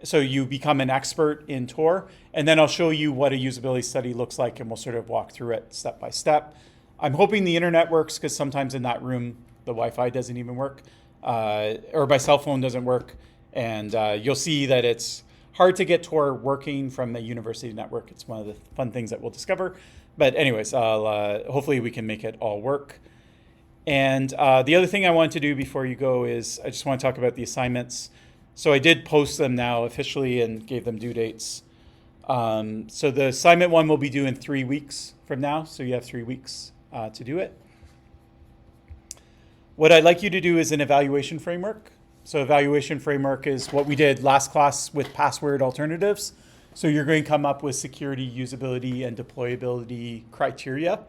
So you become an expert in Tor, and then I'll show you what a usability study looks like, and we'll sort of walk through it step by step. I'm hoping the internet works, because sometimes in that room the Wi-Fi doesn't even work, or my cell phone doesn't work, and you'll see that it's hard to get Tor working from the university network. It's one of the fun things that we'll discover. But anyways, hopefully we can make it all work. And the other thing I want to do before you go is I just want to talk about the assignments. So I did post them now officially and gave them due dates. So the assignment one will be due in 3 weeks from now. So you have 3 weeks to do it. What I'd like you to do is an evaluation framework. So evaluation framework is what we did last class with password alternatives. So you're going to come up with security, usability, and deployability criteria.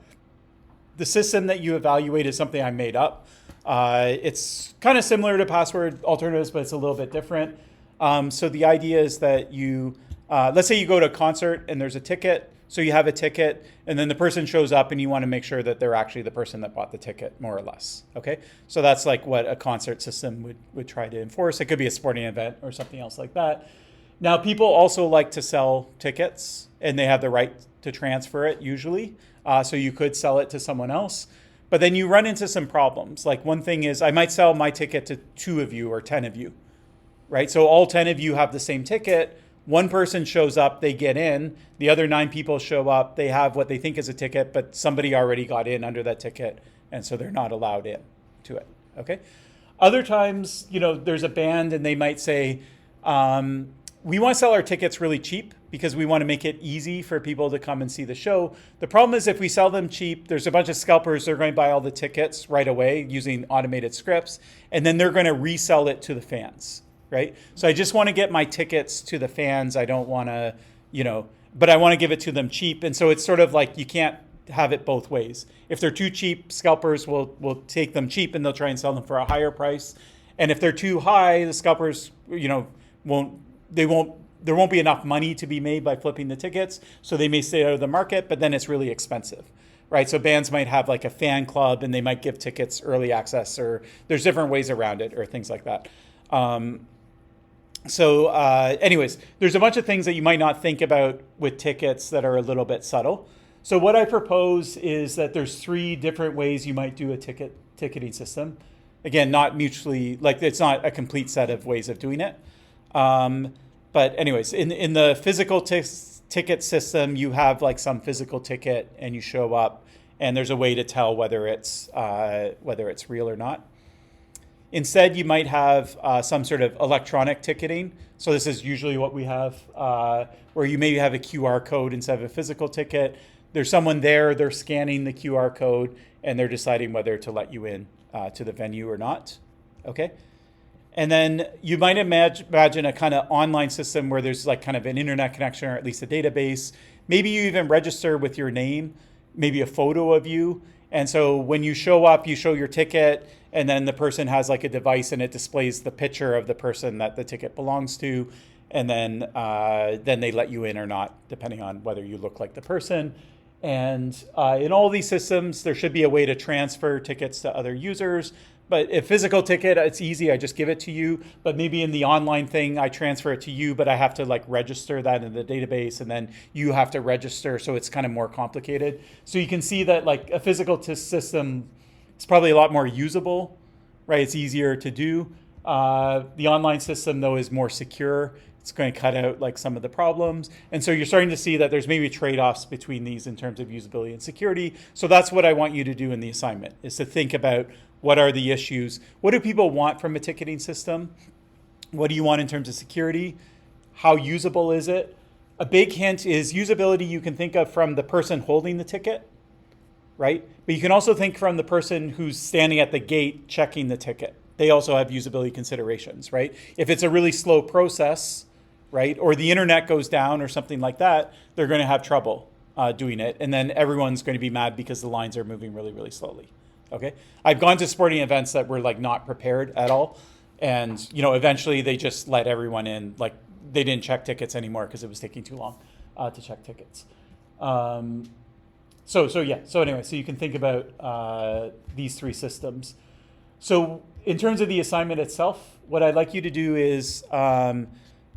The system that you evaluate is something I made up. It's kind of similar to password alternatives, but it's a little bit different. So the idea is that you, let's say you go to a concert and there's a ticket. So you have a ticket, and then the person shows up and you want to make sure that they're actually the person that bought the ticket, more or less. Okay? So that's like what a concert system would try to enforce. It could be a sporting event or something else like that. Now, people also like to sell tickets, and they have the right to transfer it usually. So you could sell it to someone else. But then you run into some problems. Like one thing is I might sell my ticket to 2 of you or 10 of you, right? So all 10 of you have the same ticket. One person shows up, they get in. The other 9 people show up, they have what they think is a ticket, but somebody already got in under that ticket, and so they're not allowed in to it, okay? Other times, there's a band and they might say, we want to sell our tickets really cheap because we want to make it easy for people to come and see the show. The problem is if we sell them cheap, there's a bunch of scalpers that are going to buy all the tickets right away using automated scripts, and then they're going to resell it to the fans, right? So I just want to get my tickets to the fans. I don't want to, but I want to give it to them cheap. And so it's sort of like you can't have it both ways. If they're too cheap, scalpers will take them cheap and they'll try and sell them for a higher price. And if they're too high, the scalpers, there won't be enough money to be made by flipping the tickets, so they may stay out of the market, but then it's really expensive, right? So bands might have like a fan club and they might give tickets early access, or there's different ways around it or things like that. Anyways, there's a bunch of things that you might not think about with tickets that are a little bit subtle. So what I propose is that there's 3 different ways you might do a ticketing system. Again, not mutually, like it's not a complete set of ways of doing it. But anyways, in the physical ticket system, you have like some physical ticket and you show up and there's a way to tell whether it's real or not. Instead, you might have some sort of electronic ticketing. So this is usually what we have, where you maybe have a QR code instead of a physical ticket. There's someone there, they're scanning the QR code and they're deciding whether to let you in to the venue or not, okay? And then you might imagine a kind of online system where there's like kind of an internet connection or at least a database. Maybe you even register with your name, maybe a photo of you. And so when you show up, you show your ticket, and then the person has like a device and it displays the picture of the person that the ticket belongs to. And then they let you in or not, depending on whether you look like the person. And in all these systems, there should be a way to transfer tickets to other users. But a physical ticket, it's easy. I just give it to you. But maybe in the online thing, I transfer it to you, but I have to like register that in the database, and then you have to register. So it's kind of more complicated. So you can see that like a physical system is probably a lot more usable, right? It's easier to do. The online system, though, is more secure. It's going to cut out like some of the problems. And so you're starting to see that there's maybe trade-offs between these in terms of usability and security. So that's what I want you to do in the assignment, is to think about what are the issues? What do people want from a ticketing system? What do you want in terms of security? How usable is it? A big hint is usability you can think of from the person holding the ticket, right? But you can also think from the person who's standing at the gate checking the ticket. They also have usability considerations, right? If it's a really slow process, right, or the internet goes down or something like that, they're going to have trouble doing it. And then everyone's going to be mad because the lines are moving really, really slowly. Okay, I've gone to sporting events that were like not prepared at all, and eventually they just let everyone in. Like they didn't check tickets anymore because it was taking too long to check tickets. So anyway, so you can think about these 3 systems. So in terms of the assignment itself, what I'd like you to do is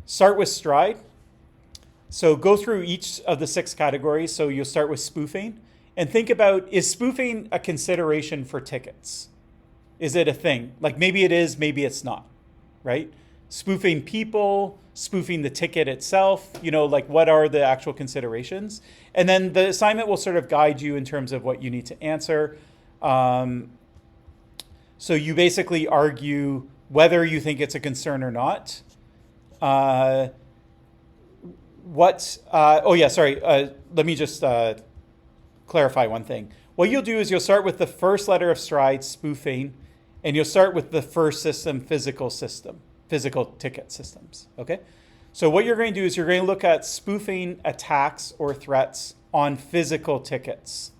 start with stride. So go through each of the 6 categories. So you'll start with spoofing and think about, is spoofing a consideration for tickets? Is it a thing? Like maybe it is, maybe it's not, right? Spoofing people, spoofing the ticket itself, like what are the actual considerations? And then the assignment will sort of guide you in terms of what you need to answer. So you basically argue whether you think it's a concern or not. Let me just clarify one thing. What you'll do is you'll start with the first letter of stride, spoofing, and you'll start with the first system, physical ticket systems, okay? So what you're going to do is you're going to look at spoofing attacks or threats on physical tickets,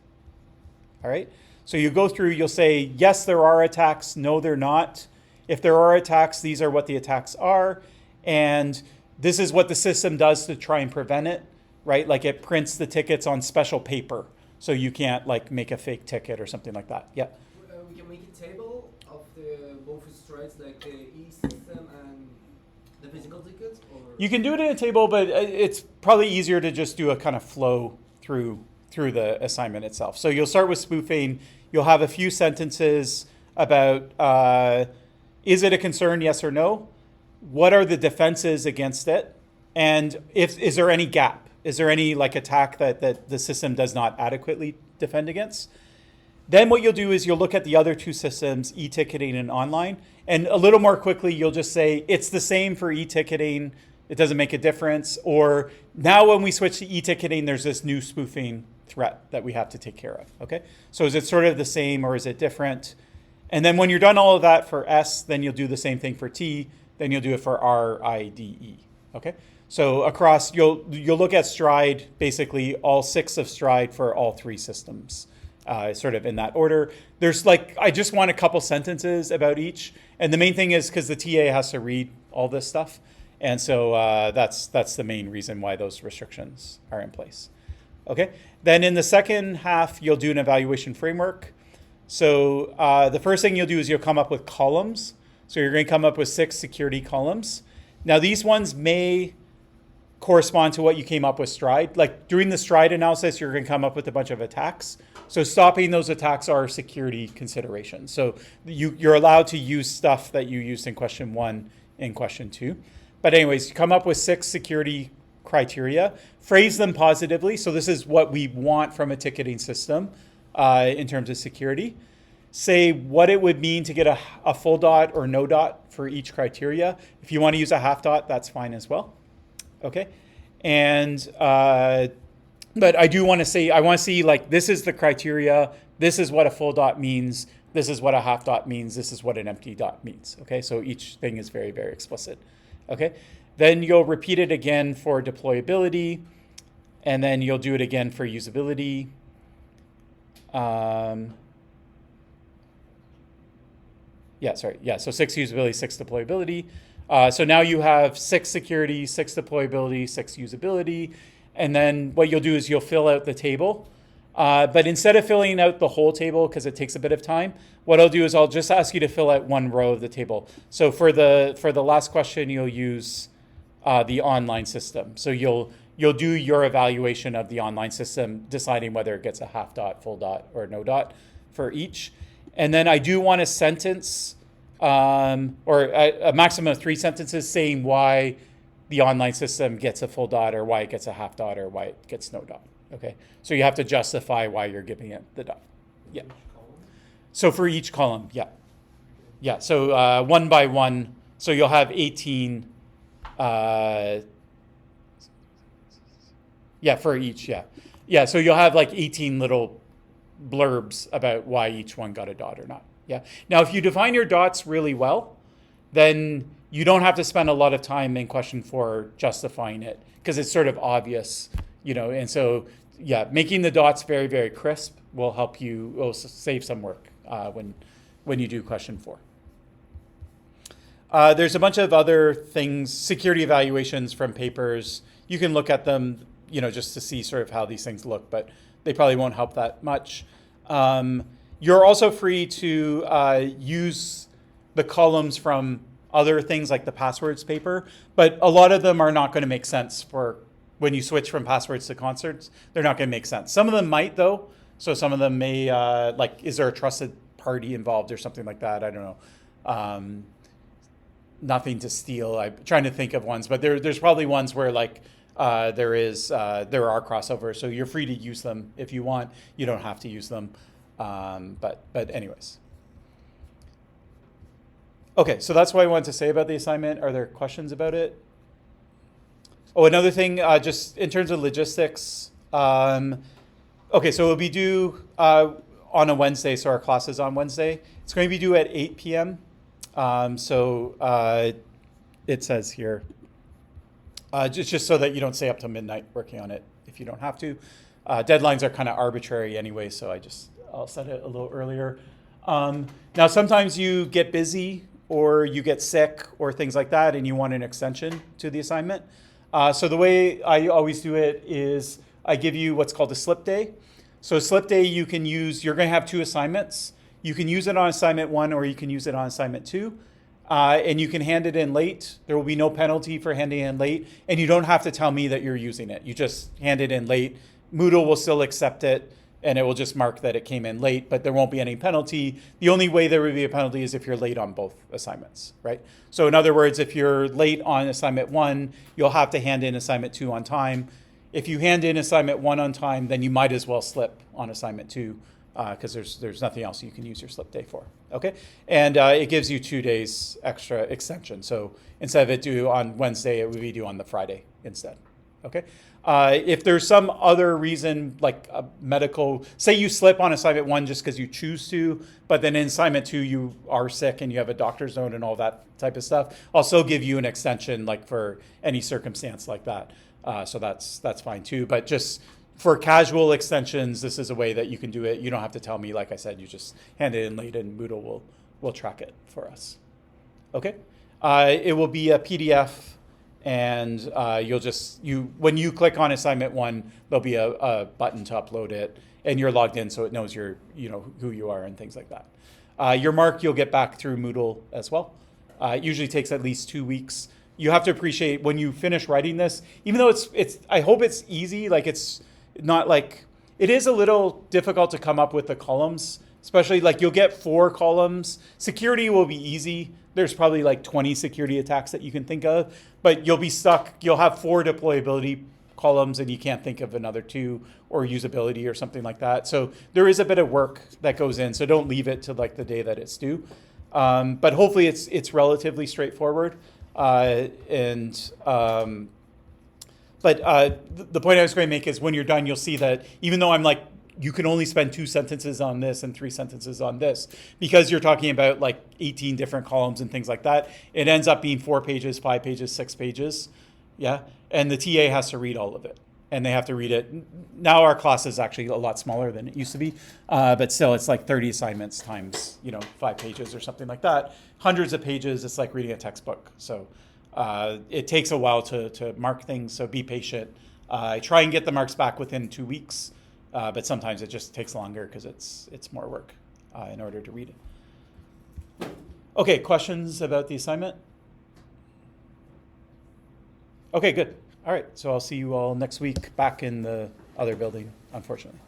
all right? So you go through, you'll say, yes, there are attacks, no, they're not. If there are attacks, these are what the attacks are, and this is what the system does to try and prevent it, right? Like it prints the tickets on special paper, so you can't like make a fake ticket or something like that. Yeah. We can make a table of the both strides, like the e-system and the physical tickets, or You can do it in a table, but it's probably easier to just do a kind of flow through the assignment itself. So you'll start with spoofing. You'll have a few sentences about is it a concern, yes or no? What are the defenses against it? And is there any gap? Is there any like attack that the system does not adequately defend against? Then what you'll do is you'll look at the other 2 systems, e-ticketing and online, and a little more quickly you'll just say it's the same for e-ticketing, it doesn't make a difference, or now when we switch to e-ticketing, there's this new spoofing threat that we have to take care of, okay? So is it sort of the same or is it different? And then when you're done all of that for S, then you'll do the same thing for T, then you'll do it for R, I, D, E, okay? So across, you'll look at stride, basically all 6 of stride for all 3 systems. Sort of in that order. There's like, I just want a couple sentences about each. And the main thing is because the TA has to read all this stuff. And so that's the main reason why those restrictions are in place. Okay. Then in the second half, you'll do an evaluation framework. So the first thing you'll do is you'll come up with columns. So you're going to come up with 6 security columns. Now these ones may correspond to what you came up with stride. Like during the stride analysis, you're going to come up with a bunch of attacks. So stopping those attacks are security considerations. So you're allowed to use stuff that you used in question 1 in question 2. But anyways, come up with 6 security criteria, phrase them positively. So this is what we want from a ticketing system in terms of security. Say what it would mean to get a full dot or no dot for each criteria. If you want to use a half dot, that's fine as well. Okay. And but I do want to say, I want to see like, this is the criteria. This is what a full dot means. This is what a half dot means. This is what an empty dot means. Okay, so each thing is very, very explicit. Okay, then you'll repeat it again for deployability, and then you'll do it again for usability. So 6 usability, 6 deployability. So now you have 6 security, 6 deployability, 6 usability. And then what you'll do is you'll fill out the table. But instead of filling out the whole table, because it takes a bit of time, what I'll do is I'll just ask you to fill out 1 row of the table. So for the last question, you'll use the online system. So you'll do your evaluation of the online system, deciding whether it gets a half dot, full dot, or no dot for each. And then I do want a sentence or a maximum of 3 sentences saying why the online system gets a full dot or why it gets a half dot or why it gets no dot. Okay, so you have to justify why you're giving it the dot. Yeah. So for each column, yeah. Yeah, so 1 by 1, so you'll have 18, for each, yeah. Yeah, so you'll have like 18 little blurbs about why each one got a dot or not. Yeah. Now, if you define your dots really well, then you don't have to spend a lot of time in question 4 justifying it because it's sort of obvious, and so, yeah, making the dots very, very crisp will help you, will save some work when you do question 4. There's a bunch of other things, security evaluations from papers. You can look at them, just to see sort of how these things look, but they probably won't help that much. You're also free to use the columns from other things like the passwords paper, but a lot of them are not going to make sense for when you switch from passwords to concerts. They're not going to make sense. Some of them might though. So some of them may, like, is there a trusted party involved or something like that? I don't know. Nothing to steal. I'm trying to think of ones, but there's probably ones where like there are crossovers. So you're free to use them if you want. You don't have to use them. But anyways. Okay, so that's what I wanted to say about the assignment. Are there questions about it? Oh, another thing, just in terms of logistics. Okay, so it'll be due on a Wednesday, so our class is on Wednesday. It's going to be due at 8 p.m. It says here, just so that you don't stay up till midnight working on it if you don't have to. Deadlines are kind of arbitrary anyway, so I'll set it a little earlier. Now, sometimes you get busy or you get sick or things like that, and you want an extension to the assignment. So the way I always do it is I give you what's called a slip day. So slip day you can use, you're going to have 2 assignments. You can use it on assignment 1 or you can use it on assignment 2. And you can hand it in late. There will be no penalty for handing it in late. And you don't have to tell me that you're using it. You just hand it in late. Moodle will still accept it and it will just mark that it came in late, but there won't be any penalty. The only way there would be a penalty is if you're late on both assignments, right? So in other words, if you're late on assignment 1, you'll have to hand in assignment 2 on time. If you hand in assignment 1 on time, then you might as well slip on assignment 2 because there's nothing else you can use your slip day for, okay? And it gives you 2 days extra extension. So instead of it due on Wednesday, it would be due on the Friday instead, okay? If there's some other reason, like a medical, say you slip on assignment 1 just because you choose to, but then in assignment 2 you are sick and you have a doctor's note and all that type of stuff, I'll still give you an extension like for any circumstance like that. So that's fine too. But just for casual extensions, this is a way that you can do it. You don't have to tell me, like I said, you just hand it in late and Moodle will track it for us. Okay? It will be a PDF. And when you click on assignment 1, there'll be a button to upload it, and you're logged in, so it knows who you are and things like that. Your mark you'll get back through Moodle as well. It usually takes at least 2 weeks. You have to appreciate when you finish writing this, even though it's I hope it's easy. Like it's not like it is a little difficult to come up with the columns, especially like you'll get 4 columns. Security will be easy. There's probably like 20 security attacks that you can think of, but you'll be stuck. You'll have 4 deployability columns and you can't think of another 2 or usability or something like that. So there is a bit of work that goes in. So don't leave it to like the day that it's due. But hopefully it's relatively straightforward. But the point I was going to make is when you're done, you'll see that even though I'm like, you can only spend 2 sentences on this and 3 sentences on this, because you're talking about like 18 different columns and things like that, it ends up being 4 pages, 5 pages, 6 pages. Yeah. And the TA has to read all of it. And they have to read it. Now our class is actually a lot smaller than it used to be, but still it's like 30 assignments times 5 pages or something like that. Hundreds of pages. It's like reading a textbook. So it takes a while to mark things. So be patient. I try and get the marks back within 2 weeks, but sometimes it just takes longer because it's more work in order to read it. Okay, questions about the assignment? Okay, good. All right, so I'll see you all next week back in the other building, unfortunately.